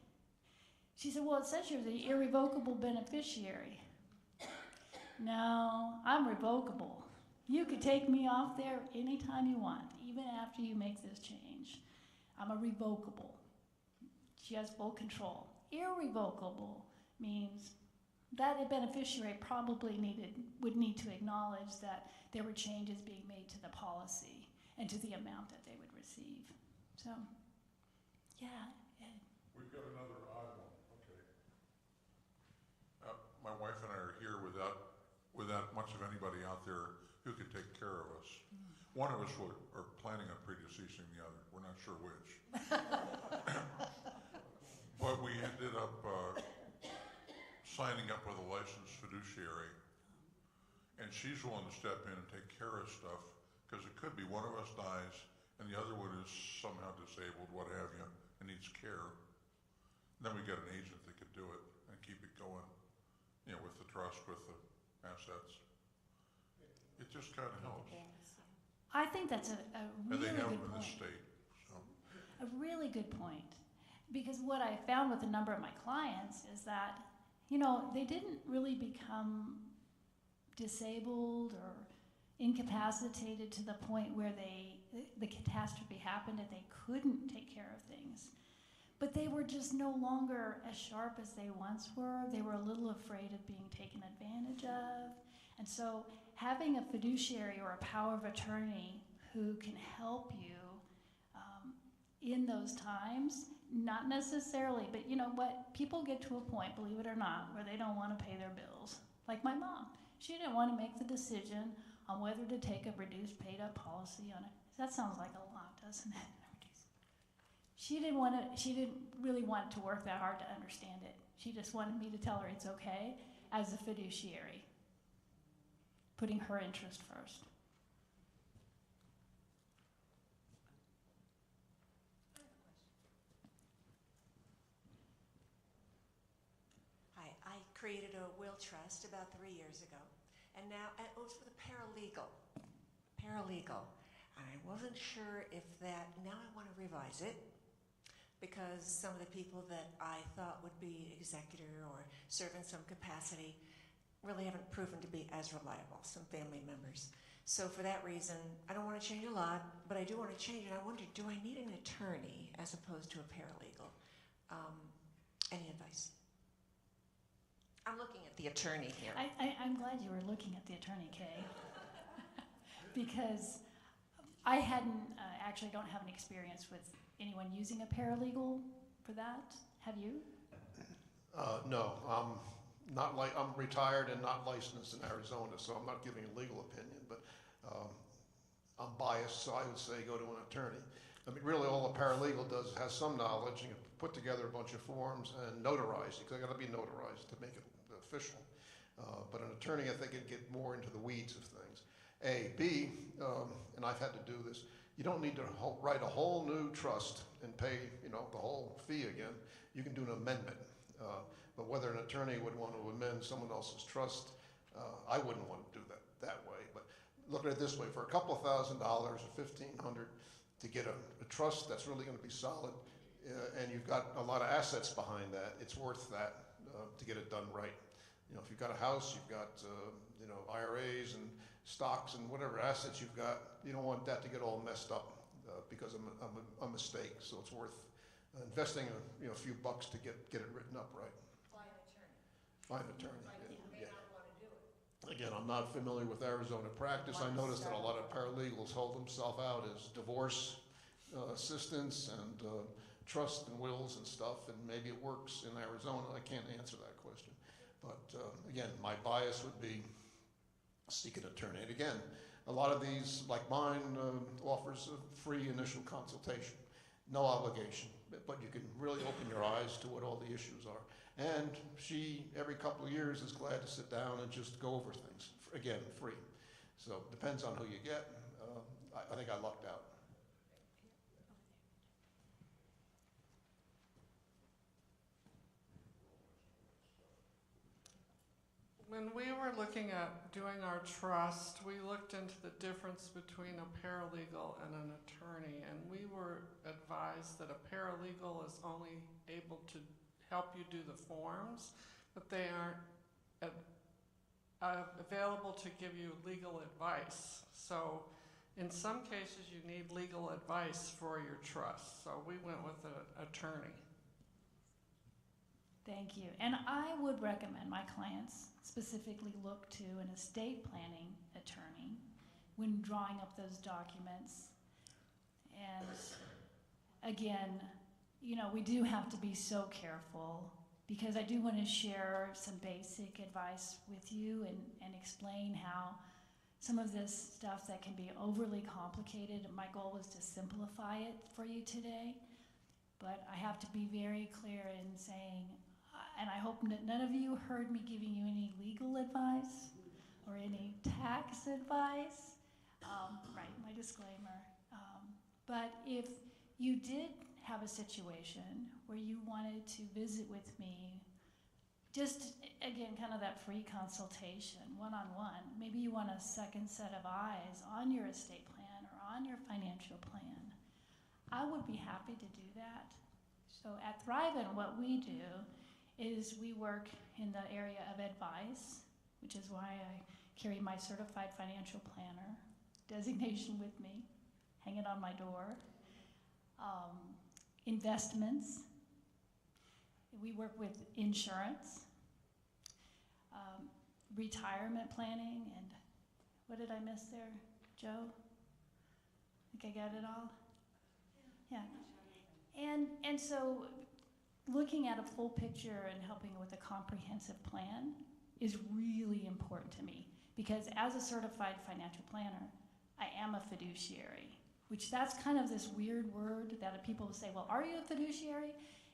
She said, well, it says you're the irrevocable beneficiary. No, I'm revocable. You could take me off there anytime you want, even after you make this change. I'm a revocable. She has full control. Irrevocable means that a beneficiary probably would need to acknowledge that there were changes being made to the policy and to the amount that they would receive. So, yeah. We've got another odd one. Okay. My wife and I are here without much of anybody out there who could take care of us. One of us are planning on predeceasing the other. We're not sure which. But we ended up signing up with a licensed fiduciary, and she's willing to step in and take care of stuff, because it could be one of us dies and the other one is somehow disabled, what have you, and needs care. Then we get an agent that could do it and keep it going, with the trust, with the assets. It just kind of helps. I think that's a And really they have good them in point. this state, so. A really good point. Because what I found with a number of my clients is that, they didn't really become disabled or incapacitated to the point where the catastrophe happened and they couldn't take care of things. But they were just no longer as sharp as they once were. They were a little afraid of being taken advantage of. And so having a fiduciary or a power of attorney who can help you in those times, not necessarily, but you know what? People get to a point, believe it or not, where they don't want to pay their bills. Like my mom. She didn't want to make the decision on whether to take a reduced paid up policy on it. That sounds like a lot, doesn't it? she didn't really want to work that hard to understand it. She just wanted me to tell her it's okay as a fiduciary, putting her interest first. Hi, I created a will trust about 3 years ago, and now it was with a paralegal. And I wasn't sure if that, now I want to revise it, because some of the people that I thought would be executor or serve in some capacity really haven't proven to be as reliable, some family members. So for that reason, I don't want to change a lot, but I do want to change it. I wonder, do I need an attorney as opposed to a paralegal? Any advice? I'm looking at the attorney here. I'm glad you were looking at the attorney, Kay, because I actually don't have any experience with anyone using a paralegal for that. Have you? No, I'm retired and not licensed in Arizona, so I'm not giving a legal opinion, but I'm biased, so I would say go to an attorney. I mean, really all a paralegal does is has some knowledge and put together a bunch of forms and notarize it, because they got to be notarized to make it official. But an attorney, I think, can get more into the weeds of things. B, and I've had to do this, you don't need to write a whole new trust and pay, the whole fee again. You can do an amendment. But whether an attorney would want to amend someone else's trust, I wouldn't want to do that way. But look at it this way, for a couple of $1,000 or $1,500 to get a trust that's really going to be solid, and you've got a lot of assets behind that, it's worth that to get it done right. If you've got a house, you've got IRAs and stocks and whatever assets you've got, you don't want that to get all messed up because of a mistake. So it's worth investing a few bucks to get it written up right. Find an attorney. Yeah. Again, I'm not familiar with Arizona practice. I noticed that a lot of paralegals hold themselves out as divorce assistants and trust and wills and stuff, and maybe it works in Arizona. I can't answer that question. But again, my bias would be seek an attorney. And again, a lot of these, like mine, offers a free initial consultation, no obligation, but you can really open your eyes to what all the issues are. And she, every couple of years, is glad to sit down and just go over things, again, free. So it depends on who you get. I think I lucked out. When we were looking at doing our trust, we looked into the difference between a paralegal and an attorney, and we were advised that a paralegal is only able to help you do the forms, but they aren't available to give you legal advice. So in some cases you need legal advice for your trust, so we went with an attorney. Thank you. And I would recommend my clients specifically look to an estate planning attorney when drawing up those documents. And again, we do have to be so careful, because I do want to share some basic advice with you and explain how some of this stuff that can be overly complicated. My goal was to simplify it for you today, but I have to be very clear in saying, and I hope that none of you heard me giving you any legal advice or any tax advice. Right, my disclaimer. But if you did have a situation where you wanted to visit with me, just again, kind of that free consultation, one-on-one, maybe you want a second set of eyes on your estate plan or on your financial plan, I would be happy to do that. So at Thriven, what we do is we work in the area of advice, which is why I carry my certified financial planner designation with me, hang it on my door. Investments, we work with insurance, retirement planning, and what did I miss there, Joe? I think I got it all? Yeah. And so looking at a full picture and helping with a comprehensive plan is really important to me, because as a certified financial planner, I am a fiduciary. which that's kind of this weird word that people say, well, are you a fiduciary?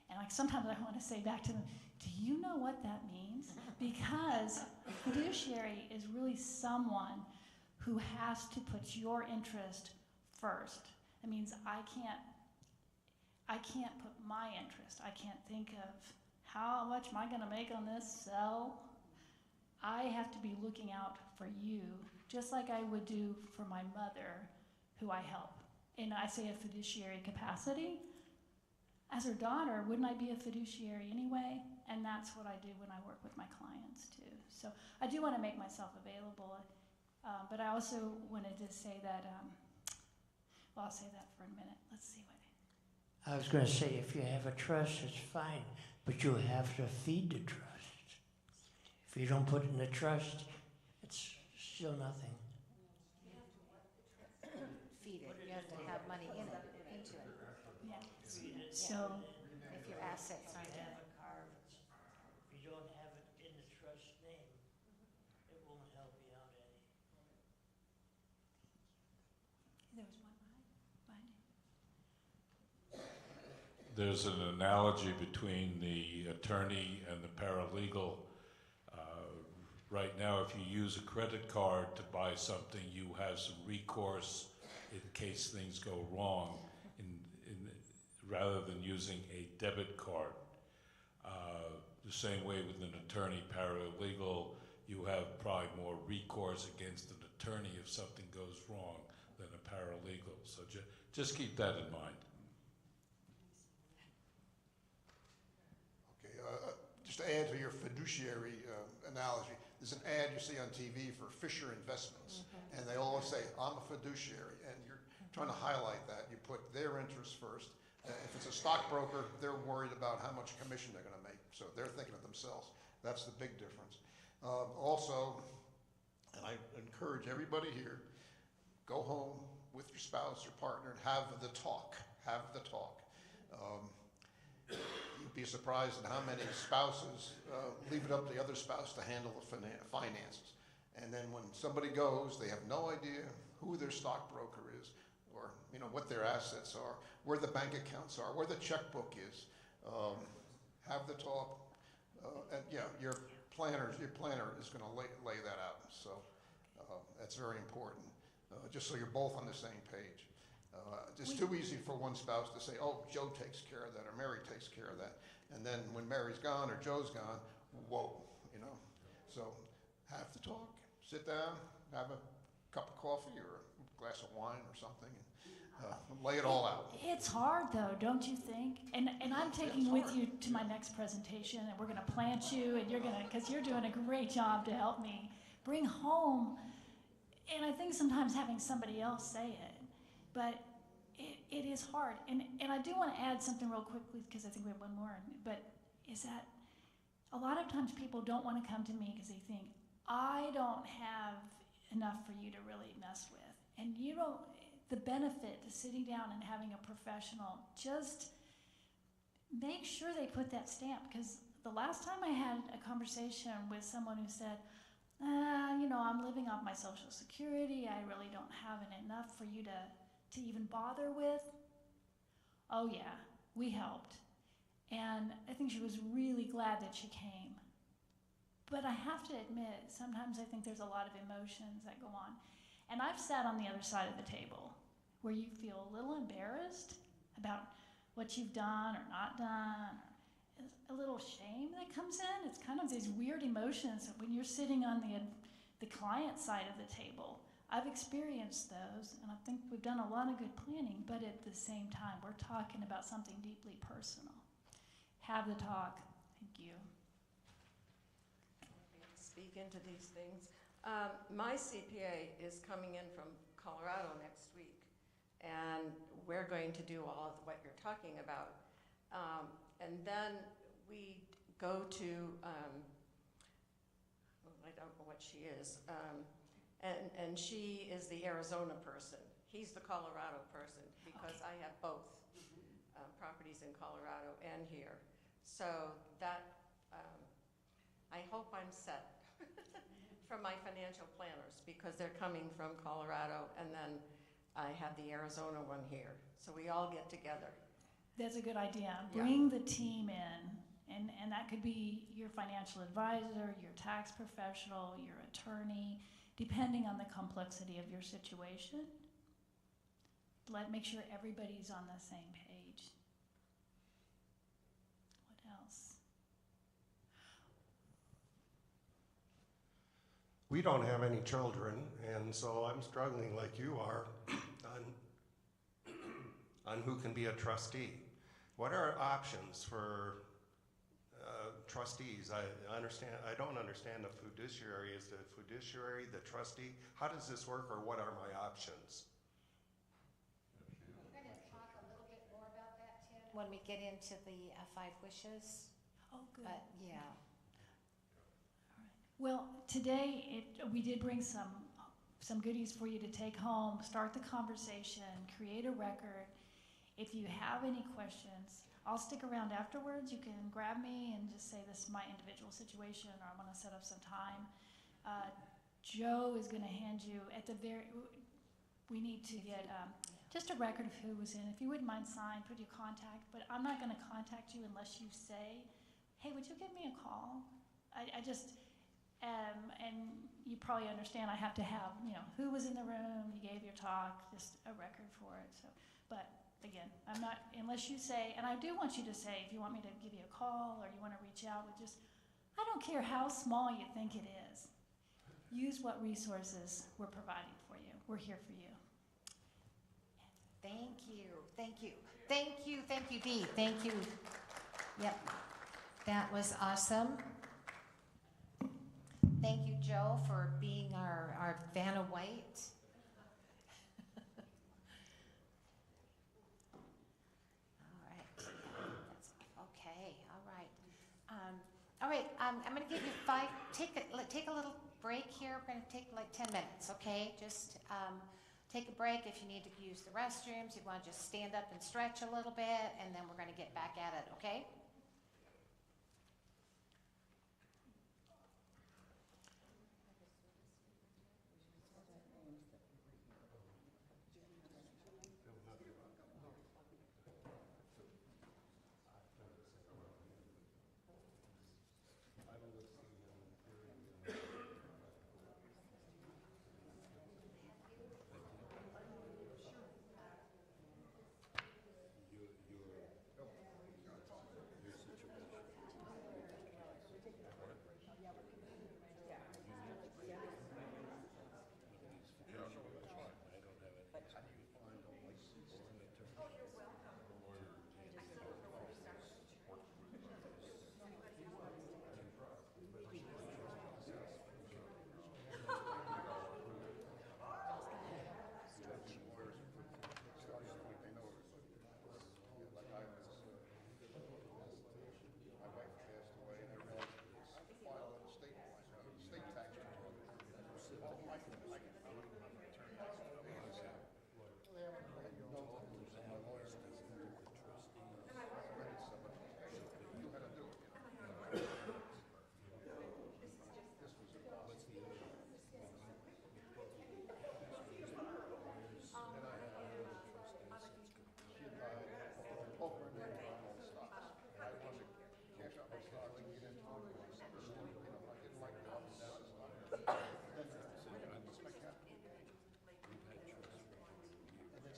And like sometimes I want to say back to them, do you know what that means? Because fiduciary is really someone who has to put your interest first. It means I can't put my interest. I can't think of how much am I going to make on this sell. I have to be looking out for you, just like I would do for my mother, who I help. And I say a fiduciary capacity. As her daughter, wouldn't I be a fiduciary anyway? And that's what I do when I work with my clients too. So I do want to make myself available, but I also wanted to say that, well, I'll say that for a minute. Let's see what. I was going to say, if you have a trust, it's fine, but you have to feed the trust. If you don't put it in the trust, it's still nothing. Feed it, you have to have money in it, into it, Yeah. So if your assets aren't in it. If you don't have it in the trust name, it won't help you out any. there was one behind you. There's an analogy between the attorney and the paralegal. Right now, if you use a credit card to buy something, you have some recourse in case things go wrong, rather than using a debit card. The same way with an attorney paralegal, you have probably more recourse against an attorney if something goes wrong than a paralegal. So just keep that in mind. Okay, just to add to your fiduciary analogy, there's an ad you see on TV for Fisher Investments, and they always say, I'm a fiduciary, and you're trying to highlight that. You put their interests first. If it's a stockbroker, they're worried about how much commission they're going to make, so they're thinking of themselves. That's the big difference. Also, and I encourage everybody here, go home with your spouse or partner and have the talk. Have the talk. You'd be surprised at how many spouses leave it up to the other spouse to handle the finances. And then when somebody goes, they have no idea who their stockbroker is, or what their assets are, where the bank accounts are, where the checkbook is. Have the talk, and yeah, your planner is going to lay that out. So that's very important, just so you're both on the same page. It's too easy for one spouse to say, oh, Joe takes care of that, or Mary takes care of that. And then when Mary's gone or Joe's gone, whoa, So have the talk, sit down, have a cup of coffee or a glass of wine or something, and lay it all out. It's hard though, don't you think? And I'm taking with you to my next presentation, and we're gonna plant you, and because you're doing a great job to help me bring home, and I think sometimes having somebody else say it, but it is hard. And I do want to add something real quickly, because I think we have one more, but is that a lot of times people don't want to come to me because they think, I don't have enough for you to really mess with. And the benefit to sitting down and having a professional, just make sure they put that stamp. Because the last time I had a conversation with someone who said, I'm living off my Social Security, I really don't have enough for you to even bother with. Oh yeah, we helped. And I think she was really glad that she came. But I have to admit, sometimes I think there's a lot of emotions that go on. And I've sat on the other side of the table where you feel a little embarrassed about what you've done or not done, or a little shame that comes in. It's kind of these weird emotions that when you're sitting on the client side of the table. I've experienced those, and I think we've done a lot of good planning, but at the same time, we're talking about something deeply personal. Have the talk. Thank you. Speak into these things. My CPA is coming in from Colorado next week, and we're going to do all of what you're talking about. And then we go to, I don't know what she is, and she is the Arizona person. He's the Colorado person, because I have both properties in Colorado and here. So that, I hope I'm set from my financial planners, because they're coming from Colorado, and then I have the Arizona one here, so we all get together. That's a good idea. Yeah. Bring the team in, and that could be your financial advisor, your tax professional, your attorney, depending on the complexity of your situation. Make sure everybody's on the same page. What else? We don't have any children, and so I'm struggling like you are on who can be a trustee. What are options for trustees? I don't understand the fiduciary. Is the fiduciary the trustee? How does this work, or what are my options? We're going to talk a little bit more about that, Tim, when we get into the 5 wishes. Oh, good. But, yeah. Well, today we did bring some goodies for you to take home, start the conversation, create a record. If you have any questions, I'll stick around afterwards. You can grab me and just say this is my individual situation, or I want to set up some time. Joe is going to hand you at the we need to get just a record of who was in. If you wouldn't mind sign, put your contact, but I'm not going to contact you unless you say, hey, would you give me a call? I just, and you probably understand I have to have, who was in the room, you gave your talk, just a record for it. So, but again, I'm not, unless you say, and I do want you to say, if you want me to give you a call or you want to reach out with just, I don't care how small you think it is. Use what resources we're providing for you. We're here for you. Thank you, thank you. Thank you, Dee, thank you. Yep, that was awesome. Thank you, Joe, for being our Vanna White. All right, I'm going to give you 5, take a little break here. We're going to take like 10 minutes, okay? Just take a break if you need to use the restrooms. You want to just stand up and stretch a little bit, and then we're going to get back at it, okay?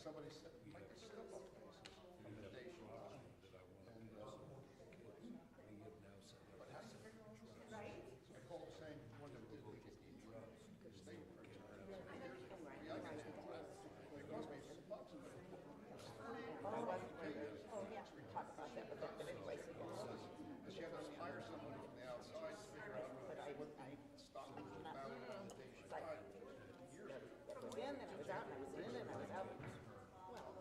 Somebody said, Mike is still up cases from the day she was. But how do you figure all this? Right. I called saying, when did we get the state for it? We got it. It cost me $6. Oh, yeah, we talked about that, but anyway. She had to hire somebody from the outside to figure out what stopped the battle on the day she died. It was in, and it was out, and it was in, and it was out. Well,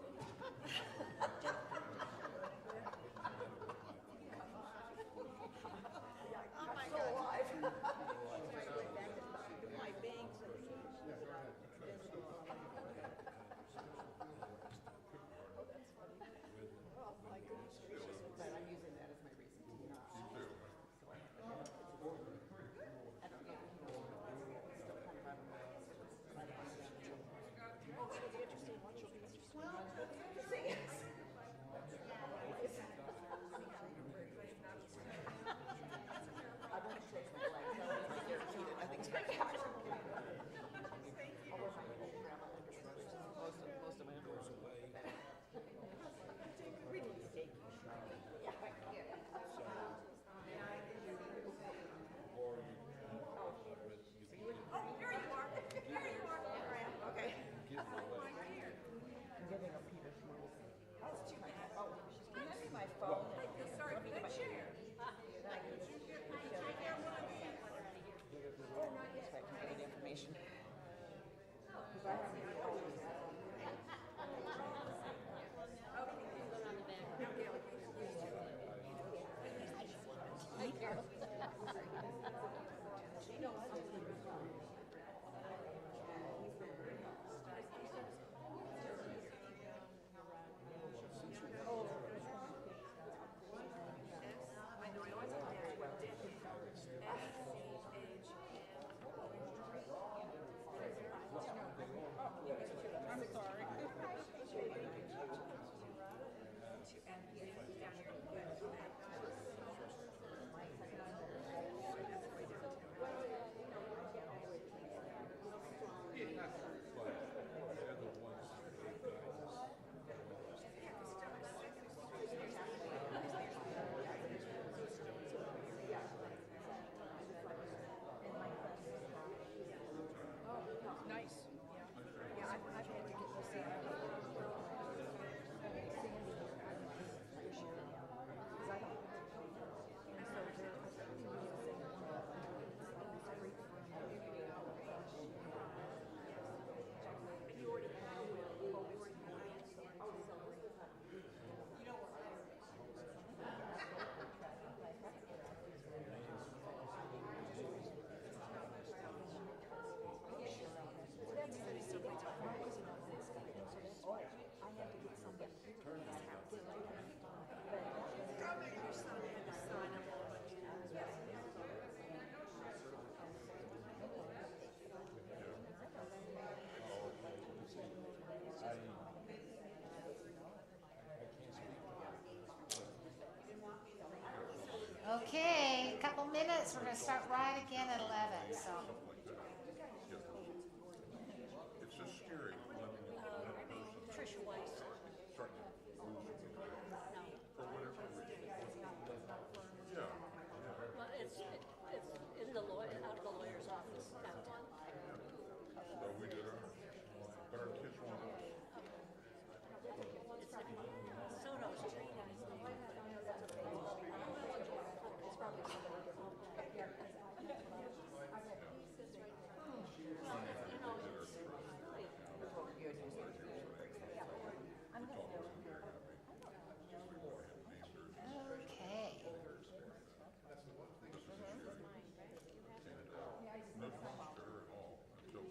gonna start right again at 11, so. It's just scary letting that person Tricia Weiss. start to lose for whatever reason. Yeah, yeah. Well, it's in the out of the lawyer's office downtown. So we did ours. But our kids want us. So knows Trina. It's probably somebody Okay. No posture at all until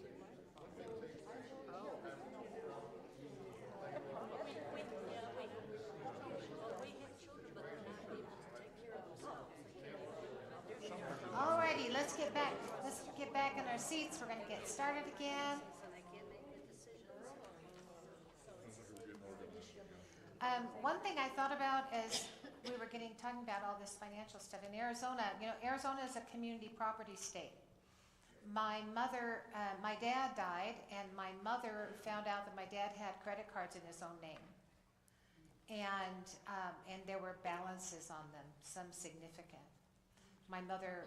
Alrighty, let's get back in our seats. We're gonna get started again. One thing I thought about as we were talking about all this financial stuff in Arizona, Arizona is a community property state. My dad died, and my mother found out that my dad had credit cards in his own name. And there were balances on them, some significant. My mother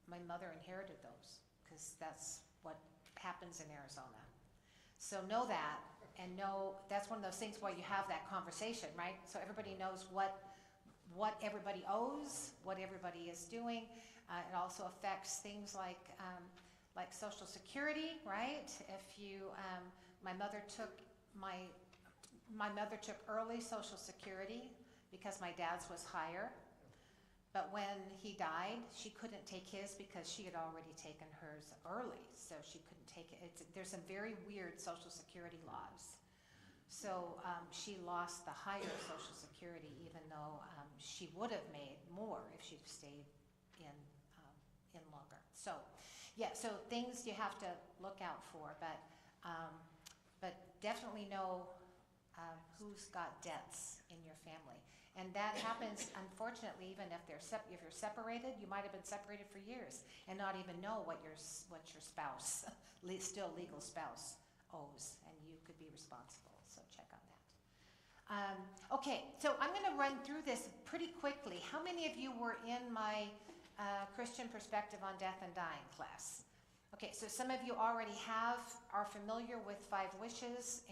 inherited those, because that's what happens in Arizona. So know that, and know that's one of those things where you have that conversation, right? So everybody knows what everybody owes, what everybody is doing. It also affects things like Social Security, right? If you, my mother took early Social Security because my dad's was higher. But when he died, she couldn't take his because she had already taken hers early, so she couldn't take it. There's some very weird Social Security laws. So she lost the higher Social Security, even though she would have made more if she'd stayed in longer. So, yeah, so things you have to look out for, but definitely know who's got debts in your family. And that happens, unfortunately, even if you're separated. You might have been separated for years and not even know what your spouse, still legal spouse, owes, and you could be responsible. So check on that. Okay, so I'm going to run through this pretty quickly. How many of you were in my Christian Perspective on Death and Dying class? Okay, so some of you already are familiar with 5 wishes,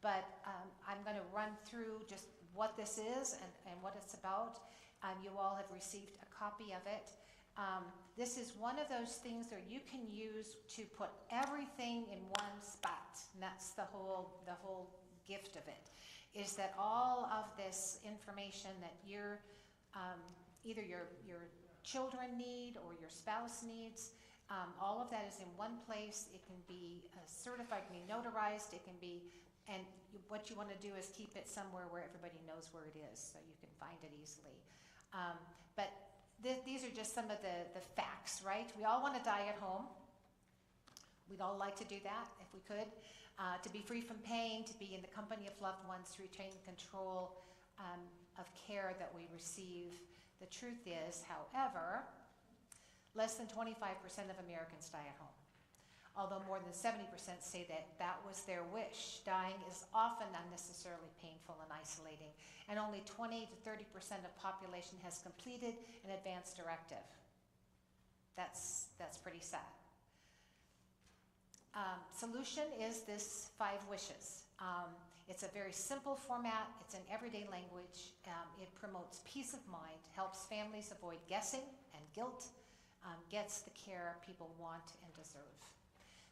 but I'm going to run through just what this is and what it's about. You all have received a copy of it. This is one of those things that you can use to put everything in one spot, and that's the whole gift of it, is that all of this information that either your children need or your spouse needs, all of that is in one place. It can be certified, can be notarized, it can be, and what you want to do is keep it somewhere where everybody knows where it is, so you can find it easily. But these are just some of the facts, right? We all want to die at home. We'd all like to do that if we could. To be free from pain, to be in the company of loved ones, to retain control of care that we receive. The truth is, however, less than 25% of Americans die at home. Although more than 70% say that was their wish. Dying is often unnecessarily painful and isolating, and only 20 to 30% of population has completed an advance directive. That's pretty sad. Solution is this 5 wishes. It's a very simple format. It's in everyday language. It promotes peace of mind, helps families avoid guessing and guilt, gets the care people want and deserve.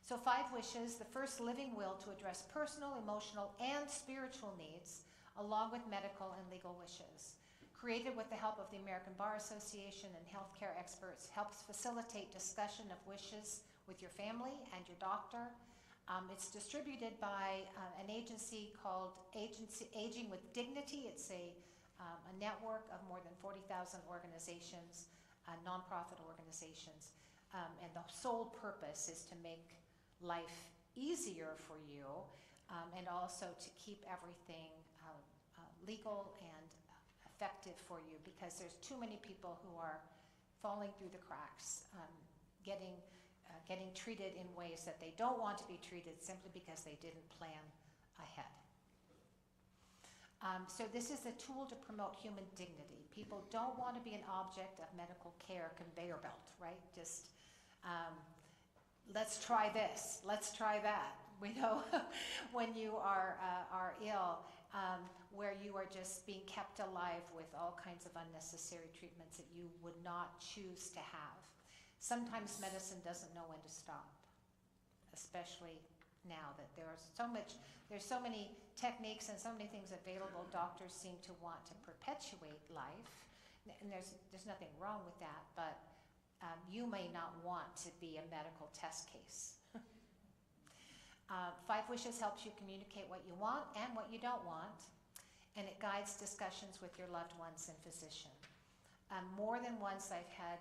So 5 wishes. The first, living will to address personal, emotional, and spiritual needs, along with medical and legal wishes. Created with the help of the American Bar Association and healthcare experts, helps facilitate discussion of wishes with your family and your doctor. It's distributed by an agency called Aging with Dignity. It's a network of more than 40,000 organizations, nonprofit organizations, and the sole purpose is to make life easier for you, and also to keep everything legal and effective for you, because there's too many people who are falling through the cracks, getting treated in ways that they don't want to be treated simply because they didn't plan ahead. So this is a tool to promote human dignity. People don't want to be an object of medical care conveyor belt, right? Just let's try this, let's try that. We know when you are ill, where you are just being kept alive with all kinds of unnecessary treatments that you would not choose to have. Sometimes medicine doesn't know when to stop, especially now that there's so many techniques and so many things available. Doctors seem to want to perpetuate life, and there's nothing wrong with that, but you may not want to be a medical test case. 5 Wishes helps you communicate what you want and what you don't want, and it guides discussions with your loved ones and physician. More than once I've had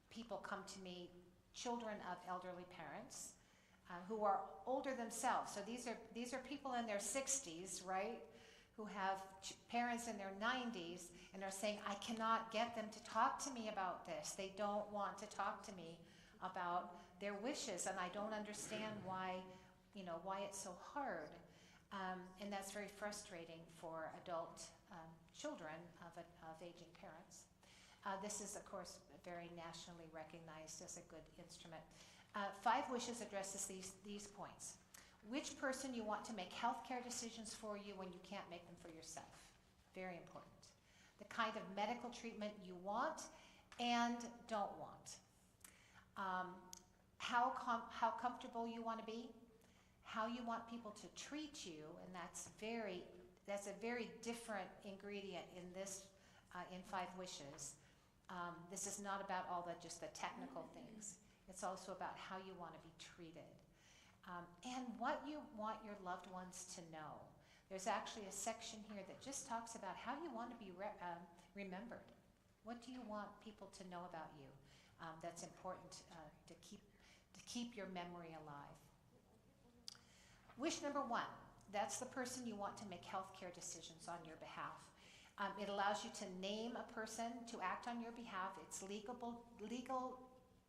people come to me, children of elderly parents, who are older themselves. So these are people in their 60s, right, who have parents in their 90s and are saying, I cannot get them to talk to me about this. They don't want to talk to me about their wishes, and I don't understand why it's so hard. And that's very frustrating for adult children of aging parents. This is, of course, very nationally recognized as a good instrument. 5 Wishes addresses these points. Which person you want to make healthcare decisions for you when you can't make them for yourself. Very important. The kind of medical treatment you want and don't want. How comfortable you want to be. How you want people to treat you, and that's a very different ingredient in this, in 5 Wishes. This is not about all just the technical things. It's also about how you want to be treated. And what you want your loved ones to know. There's actually a section here that just talks about how you want to be remembered. What do you want people to know about you? That's important to keep your memory alive. Wish number 1, that's the person you want to make healthcare decisions on your behalf. It allows you to name a person to act on your behalf. It's legal,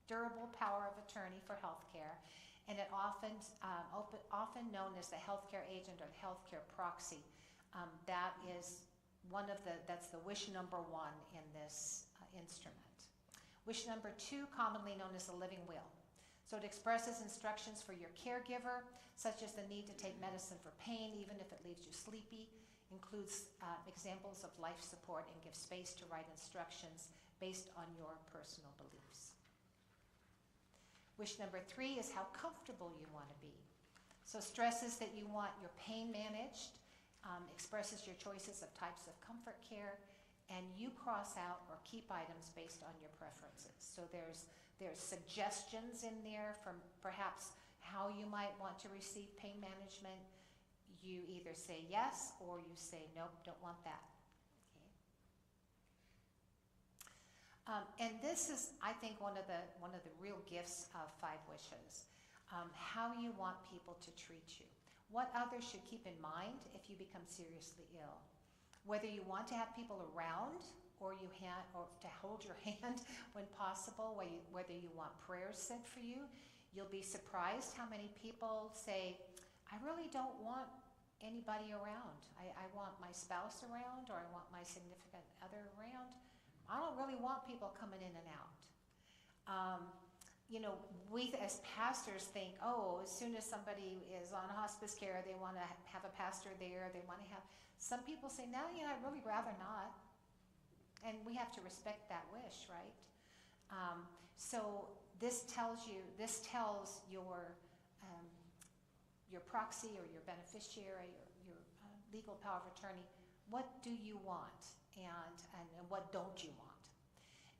durable power of attorney for healthcare, and it often known as the healthcare agent or the healthcare proxy. That's the wish number 1 in this instrument. Wish number 2, commonly known as the living will. So it expresses instructions for your caregiver, such as the need to take medicine for pain, even if it leaves you sleepy. Includes examples of life support and gives space to write instructions based on your personal beliefs. Wish number 3 is how comfortable you want to be. So stresses that you want your pain managed, expresses your choices of types of comfort care, and you cross out or keep items based on your preferences. So there's suggestions in there from perhaps how you might want to receive pain management. You either say yes or you say nope, don't want that. Okay. And this is, I think, one of the real gifts of 5 Wishes. How you want people to treat you. What others should keep in mind if you become seriously ill. Whether you want to have people around or to hold your hand when possible, whether you want prayers said for you. You'll be surprised how many people say, I really don't want anybody around. I want my spouse around, or I want my significant other around. I don't really want people coming in and out. We as pastors think, as soon as somebody is on hospice care, they want to have a pastor there. They want to have. Some people say, no, I'd really rather not. And we have to respect that wish, right? So this tells your proxy or your beneficiary or your legal power of attorney, what do you want and what don't you want?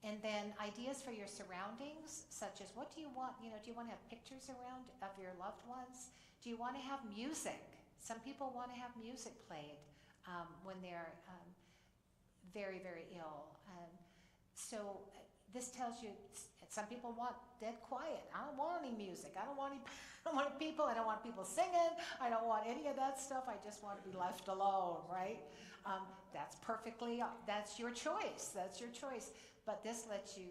And then ideas for your surroundings, such as what do you want? Do you want to have pictures around of your loved ones? Do you want to have music? Some people want to have music played when they're very, very ill. So This tells you, some people want dead quiet. I don't want any music. I don't want any, I don't want people. I don't want people singing. I don't want any of that stuff. I just want to be left alone, right? That's perfectly, that's your choice. That's your choice. But this lets you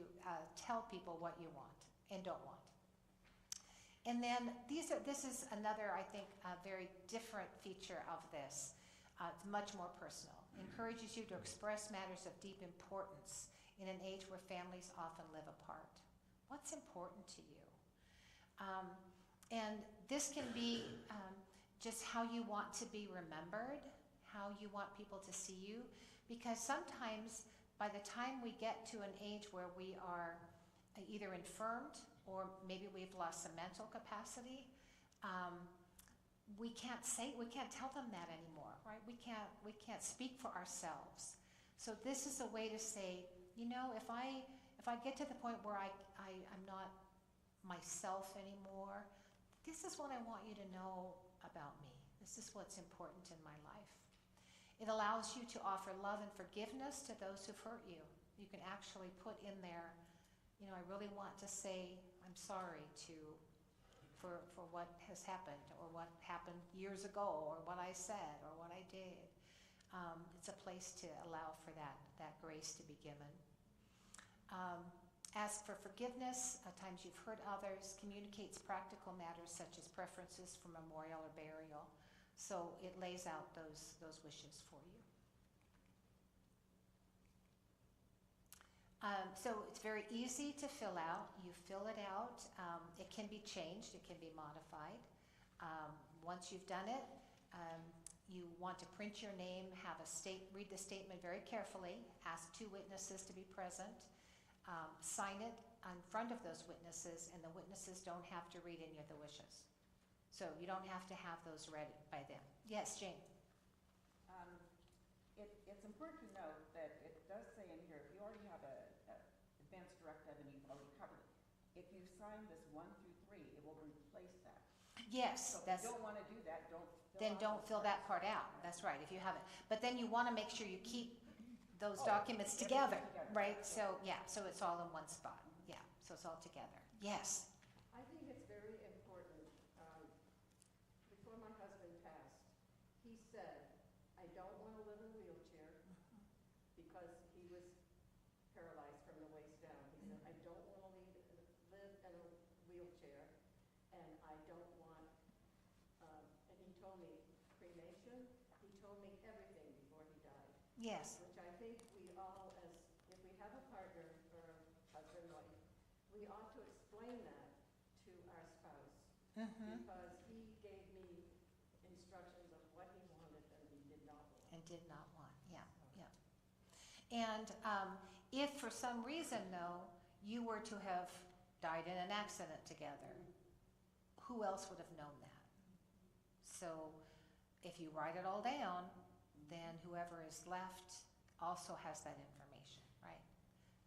tell people what you want and don't want. And then this is another, I think, very different feature of this. It's much more personal. Encourages you to express matters of deep importance in an age where families often live apart. What's important to you? And this can be just how you want to be remembered, how you want people to see you, because sometimes by the time we get to an age where we are either infirmed or maybe we've lost some mental capacity, we can't tell them that anymore, right? We can't speak for ourselves. So this is a way to say, you know, if I get to the point where I'm not myself anymore, this is what I want you to know about me. This is what's important in my life. It allows you to offer love and forgiveness to those who've hurt you. You can actually put in there, you know, I really want to say I'm sorry for what has happened, or what happened years ago, or what I said, or what I did. It's a place to allow for that grace to be given. Ask for forgiveness at times you've hurt others. Communicates practical matters such as preferences for memorial or burial. So it lays out those wishes for you. So it's very easy to fill out. You fill it out. It can be changed. It can be modified. Once you've done it, you want to print your name, read the statement very carefully, ask 2 witnesses to be present, sign it in front of those witnesses, and the witnesses don't have to read any of the wishes. So you don't have to have those read by them. Yes, Jane? It's important to note that it does say in here, if you already have a advance directive and you've already covered it, if you sign this 1 through 3, it will replace that. Yes, So if that's. you don't want to do that, Don't fill that part out. That's right, if you haven't. But then you want to make sure you keep those documents together, right? So, yeah, so it's all in one spot. Yeah, so it's all together. Yes? I think it's very important. Before my husband passed, he said, I don't want to live in a wheelchair because he was paralyzed from the waist down. He said, I don't want to live in a wheelchair, and I don't want, and he told me cremation. He told me everything before he died. Yes. Which I think we all, if we have a partner or husband, wife, we ought to explain that to our spouse. Because he gave me instructions of what he wanted and he did not want. And did not want, yeah, yeah. And if for some reason, though, you were to have died in an accident together, who else would have known that? So if you write it all down, then whoever is left also has that information, right?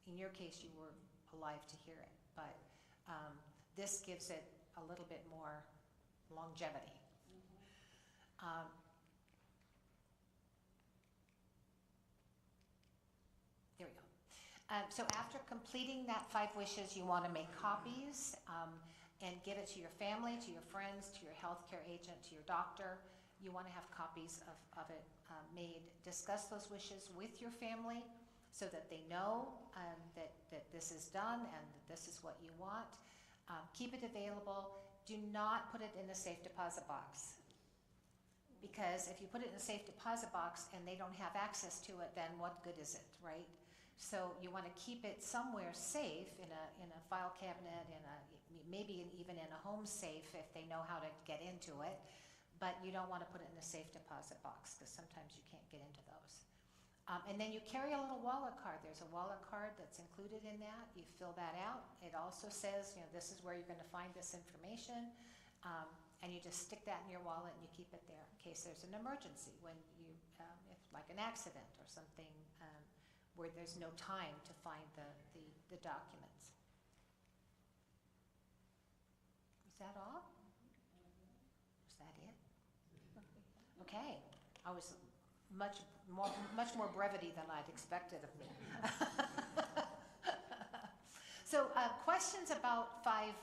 In your case, you were alive to hear it, but this gives it a little bit more longevity. There we go. So after completing that 5 wishes, you want to make copies and give it to your family, to your friends, to your healthcare agent, to your doctor. You want to have copies of it made. Discuss those wishes with your family so that they know that this is done and that this is what you want. Keep it available. Do not put it in a safe deposit box. Because if you put it in a safe deposit box and they don't have access to it, then what good is it, right? So you want to keep it somewhere safe in a file cabinet, maybe even in a home safe if they know how to get into it. But you don't want to put it in a safe deposit box because sometimes you can't get into those. And then you carry a little wallet card. There's a wallet card that's included in that. You fill that out. It also says, you know, this is where you're going to find this information. And you just stick that in your wallet and you keep it there in case there's an emergency when you, if like an accident or something where there's no time to find the documents. Is that all? Is that it? Okay. I was much more brevity than I'd expected of me. So questions about five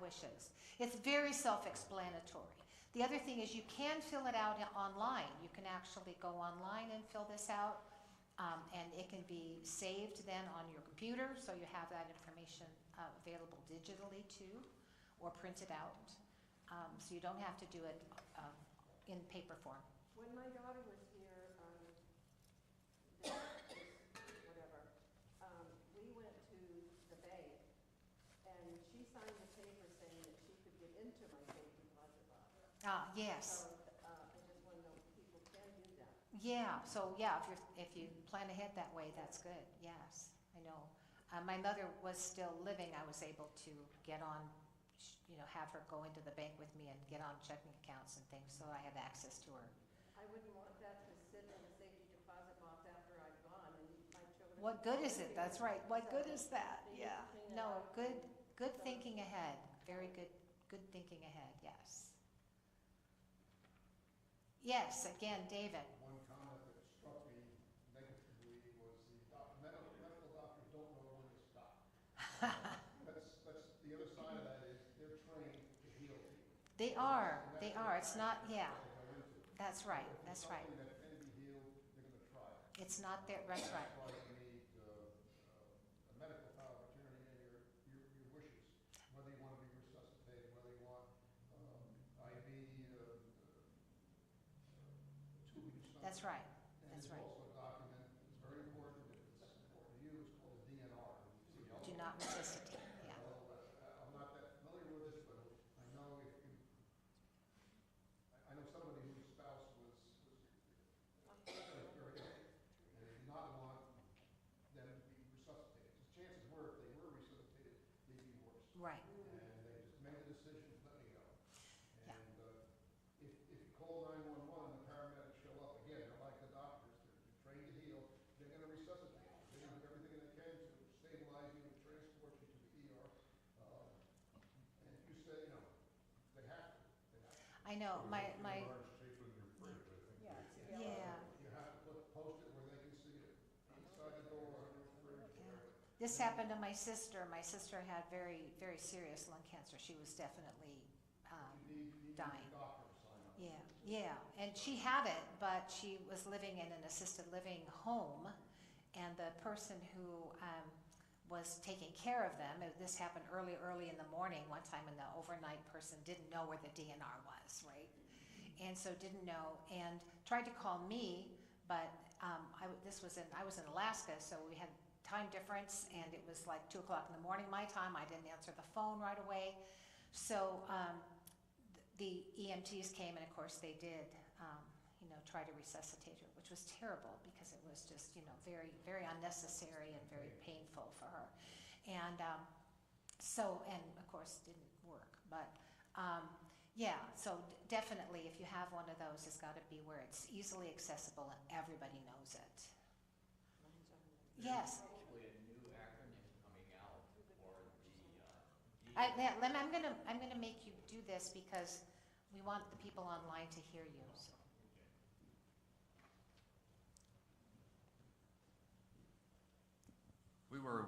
wishes. It's very self-explanatory. The other thing is you can fill it out online. You can actually go online and fill this out, and it can be saved then on your computer, so you have that information available digitally too, or printed out. So you don't have to do it in paper form. When my daughter was here, whatever, we went to the bank, and she signed a paper saying that she could get into my safe deposit box. Yes. So, I just want to know if people can do that. Yeah, so yeah, if you plan ahead that way, that's good, yes, I know. My mother was still living, I was able to get on, have her go into the bank with me and get on checking accounts and things, so I had access to her. I wouldn't want that to sit in the safety deposit box after I've gone and my children. What good is it? That's right, what good is that? They need Yeah, to clean it no, up. good thinking ahead, very good thinking ahead, yes. Yes, again, David. One comment that struck me negatively was medical doctors don't know when to stop. That's the other side of that is they're trained to heal people. They are, it's not, yeah, That's what they go into. that's right, If that's it's right. something that can be healed, they're gonna try it. It's not there, that's right. That's why you need a medical power of attorney and your wishes, whether you want to be resuscitated, whether you want IV tubing stuff. That's right, And that's it's right. also a document, it's very important, if it's important to you, it's called a DNR. Do not resuscitate, yeah. I'm not that familiar with this, but I know if you, I know somebody whose spouse was very ill, and they did not want them to be resuscitated. Because chances were, if they were resuscitated, they'd be worse. Right, And they just made the decision, let me go. Yeah. And if you call 911 and the paramedics show up, again, they're like the doctors, they're trained to heal, they're gonna resuscitate you. They're gonna do everything they can to stabilize you and transport you to the ER. And if you say, they have to. I know, my, Safe in your fridge, I think. Yeah, it's yeah, You have to post it where they can see it, inside the door, on your fridge, whatever. this happened to my sister. My sister had very, very serious lung cancer. She was definitely You need dying. a doctor to sign up. Yeah, and she had it, but she was living in an assisted living home, and the person who was taking care of them, this happened early in the morning one time, and the overnight person didn't know where the DNR was, right? And so didn't know, and tried to call me, but I was in Alaska, so we had time difference, and it was like 2 o'clock in the morning my time. I didn't answer the phone right away. So the EMTs came, and of course they did, try to resuscitate her, which was terrible because it was just, very, very unnecessary and very painful for her. And and of course didn't work. But yeah, so definitely if you have one of those, it's got to be where it's easily accessible and everybody knows it. Yes. Actually, a new acronym coming out for the I'm gonna make you do this because we want the people online to hear you. So. We were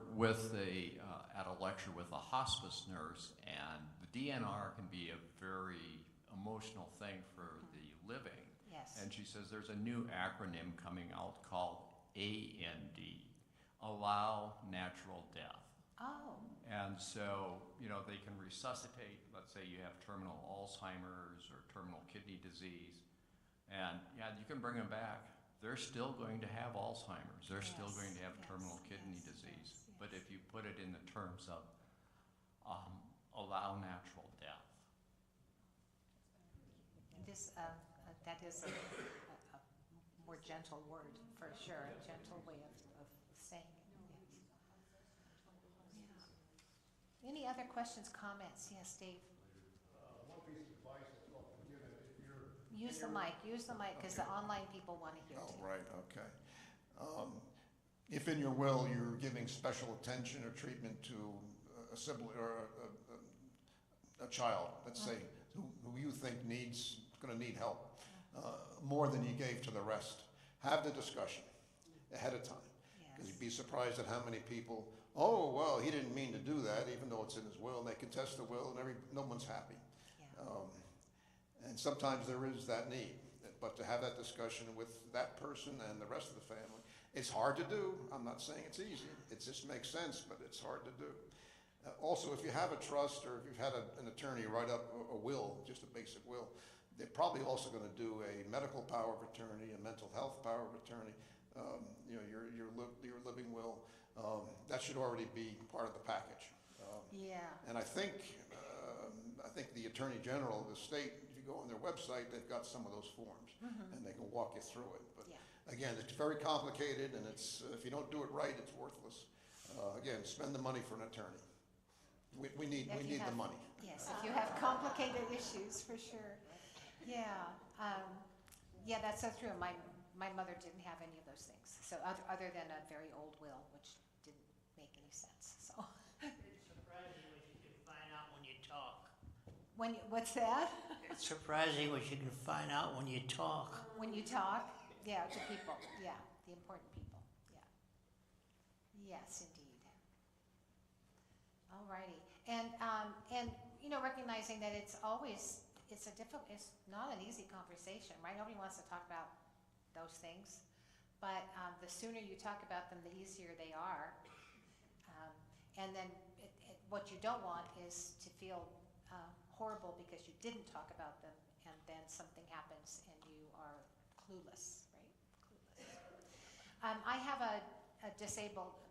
at a lecture with a hospice nurse, and the DNR can be a very emotional thing for the living. Yes. And she says there's a new acronym coming out called AND, Allow Natural Death. Oh. And so, they can resuscitate, let's say you have terminal Alzheimer's or terminal kidney disease, and you can bring them back. They're still going to have Alzheimer's. They're still going to have terminal kidney disease. But if you put it in the terms of allow natural death. That is a more gentle word for sure, a gentle way of saying it. Yes. Yeah. Any other questions, comments? Yes, Dave. One piece of advice that's often given, if you're... Use the mic, because the online people want to hear too. Oh, right, okay. If in your will you're giving special attention or treatment to a sibling or a child, let's say, who you think going to need help more than you gave to the rest, have the discussion ahead of time. Yes. Because you'd be surprised at how many people, oh, well, he didn't mean to do that, even though it's in his will, and they contest the will, and no one's happy. Yeah. And sometimes there is that need, but to have that discussion with that person and the rest of the family, it's hard to do. I'm not saying it's easy. It just makes sense, but it's hard to do. Also, if you have a trust or if you've had an attorney write up a will, just a basic will, they're probably also going to do a medical power of attorney, a mental health power of attorney, your living will. That should already be part of the package. Yeah. And I think the Attorney General of the state, if you go on their website, they've got some of those forms, and they can walk you through it. But Yeah. again, it's very complicated, and if you don't do it right, it's worthless. Again, spend the money for an attorney. We need the money. Yes, if you have complicated issues, for sure. Yeah, yeah, that's so true. My mother didn't have any of those things, so other than a very old will, which didn't make any sense. So. It's surprising what you can find out when you talk. What's that? It's surprising what you can find out when you talk. When you talk, yeah, to people, yeah, the important people, yeah. Yes, indeed. All righty, and recognizing that it's not an easy conversation, right? Nobody wants to talk about those things, but the sooner you talk about them, the easier they are. And then what you don't want is to feel horrible because you didn't talk about them, and then something happens and you are clueless, right? Clueless. I have a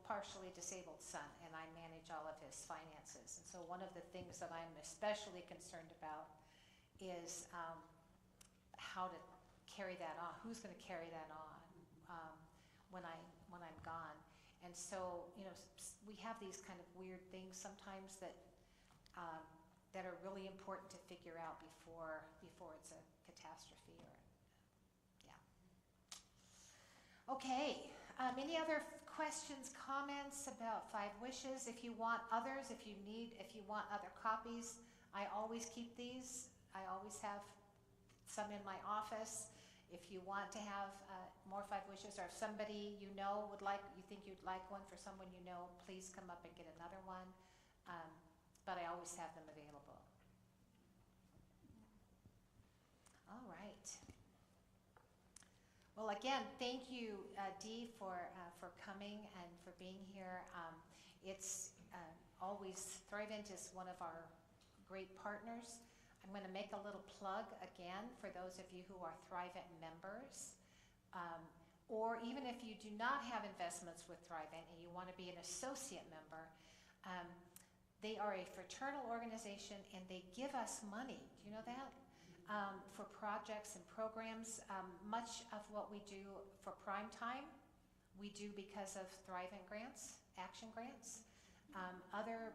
partially disabled son, and I manage all of his finances. And so one of the things that I'm especially concerned about is how to carry that on. Who's going to carry that on when I'm gone? And so, we have these kind of weird things sometimes that are really important to figure out before it's a catastrophe. Okay. Any other questions, comments about 5 Wishes? If you want others, if you want other copies, I always keep these. I always have some in my office. If you want to have more 5 Wishes, or if somebody you think you'd like one for someone you know, please come up and get another one. But I always have them available. All right. Well, again, thank you, Dee, for coming and for being here. It's always, Thrivent is one of our great partners. I'm going to make a little plug again for those of you who are Thrivent members. Or even if you do not have investments with Thrivent and you want to be an associate member, they are a fraternal organization and they give us money. Do you know that? For projects and programs. Much of what we do for Prime Time, we do because of Thrivent grants, action grants. Other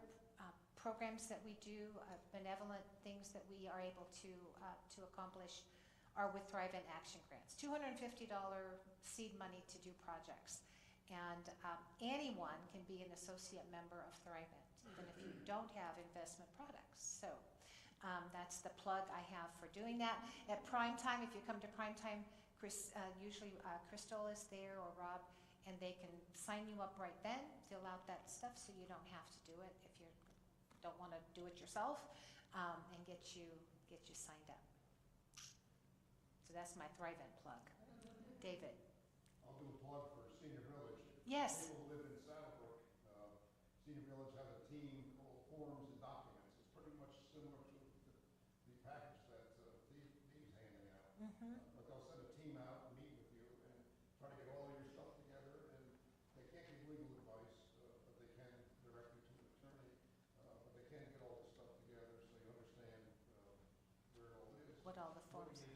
programs that we do, benevolent things that we are able to accomplish are with Thrivent action grants. $250 seed money to do projects. And anyone can be an associate member of Thrivent, even if you don't have investment products. So. That's the plug I have for doing that. At Prime Time, if you come to Prime Time, usually Crystal is there or Rob, and they can sign you up right then, fill out that stuff so you don't have to do it if you don't want to do it yourself, and get you signed up. So that's my Thrivent plug. David. I'll do a plug for Senior Village. Yes. People who live in Saddlebrook, Senior Village has a team called Forms and Documents. It's pretty much similar to the package that Dee's handing out. But they'll send a team out and meet with you and try to get all your stuff together. And they can't give legal advice, but they can direct you to an attorney. But they can get all this stuff together so you understand where it all is. What all the forms are.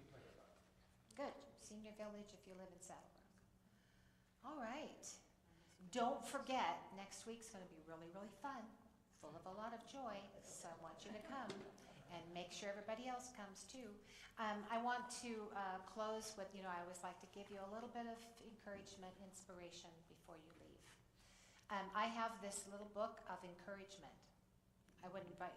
Good. Senior Village if you live in Saddlebrook. All right. Don't forget, next week's going to be really, really fun, full of a lot of joy, so I want you to come and make sure everybody else comes too. I want to close with, I always like to give you a little bit of encouragement, inspiration before you leave. I have this little book of encouragement. I would invite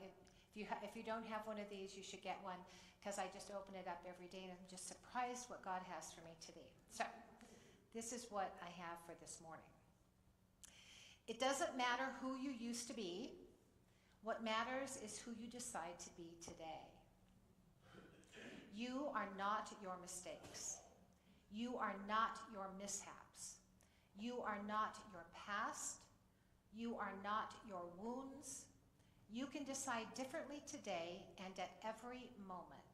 you, if you don't have one of these, you should get one, because I just open it up every day and I'm just surprised what God has for me today. So, this is what I have for this morning. It doesn't matter who you used to be. What matters is who you decide to be today. You are not your mistakes. You are not your mishaps. You are not your past. You are not your wounds. You can decide differently today and at every moment.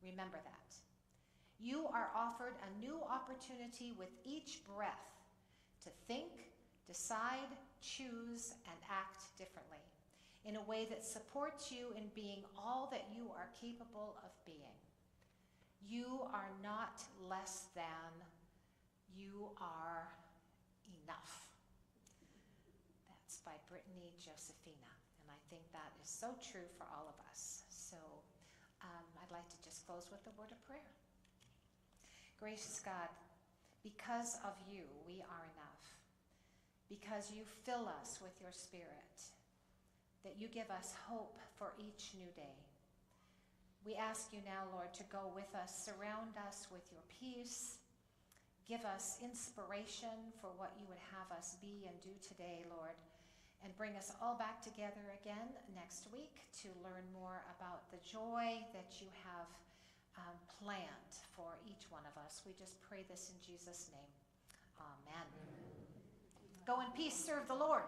Remember that. You are offered a new opportunity with each breath to think, decide, choose, and act differently in a way that supports you in being all that you are capable of being. You are not less than, you are enough. That's by Brittany Josephina, and I think that is so true for all of us. So I'd like to just close with a word of prayer. Gracious God, because of you, we are enough. Because you fill us with your Spirit, that you give us hope for each new day. We ask you now, Lord, to go with us, surround us with your peace, give us inspiration for what you would have us be and do today, Lord, and bring us all back together again next week to learn more about the joy that you have planned for each one of us. We just pray this in Jesus' name. Amen. Go in peace, serve the Lord.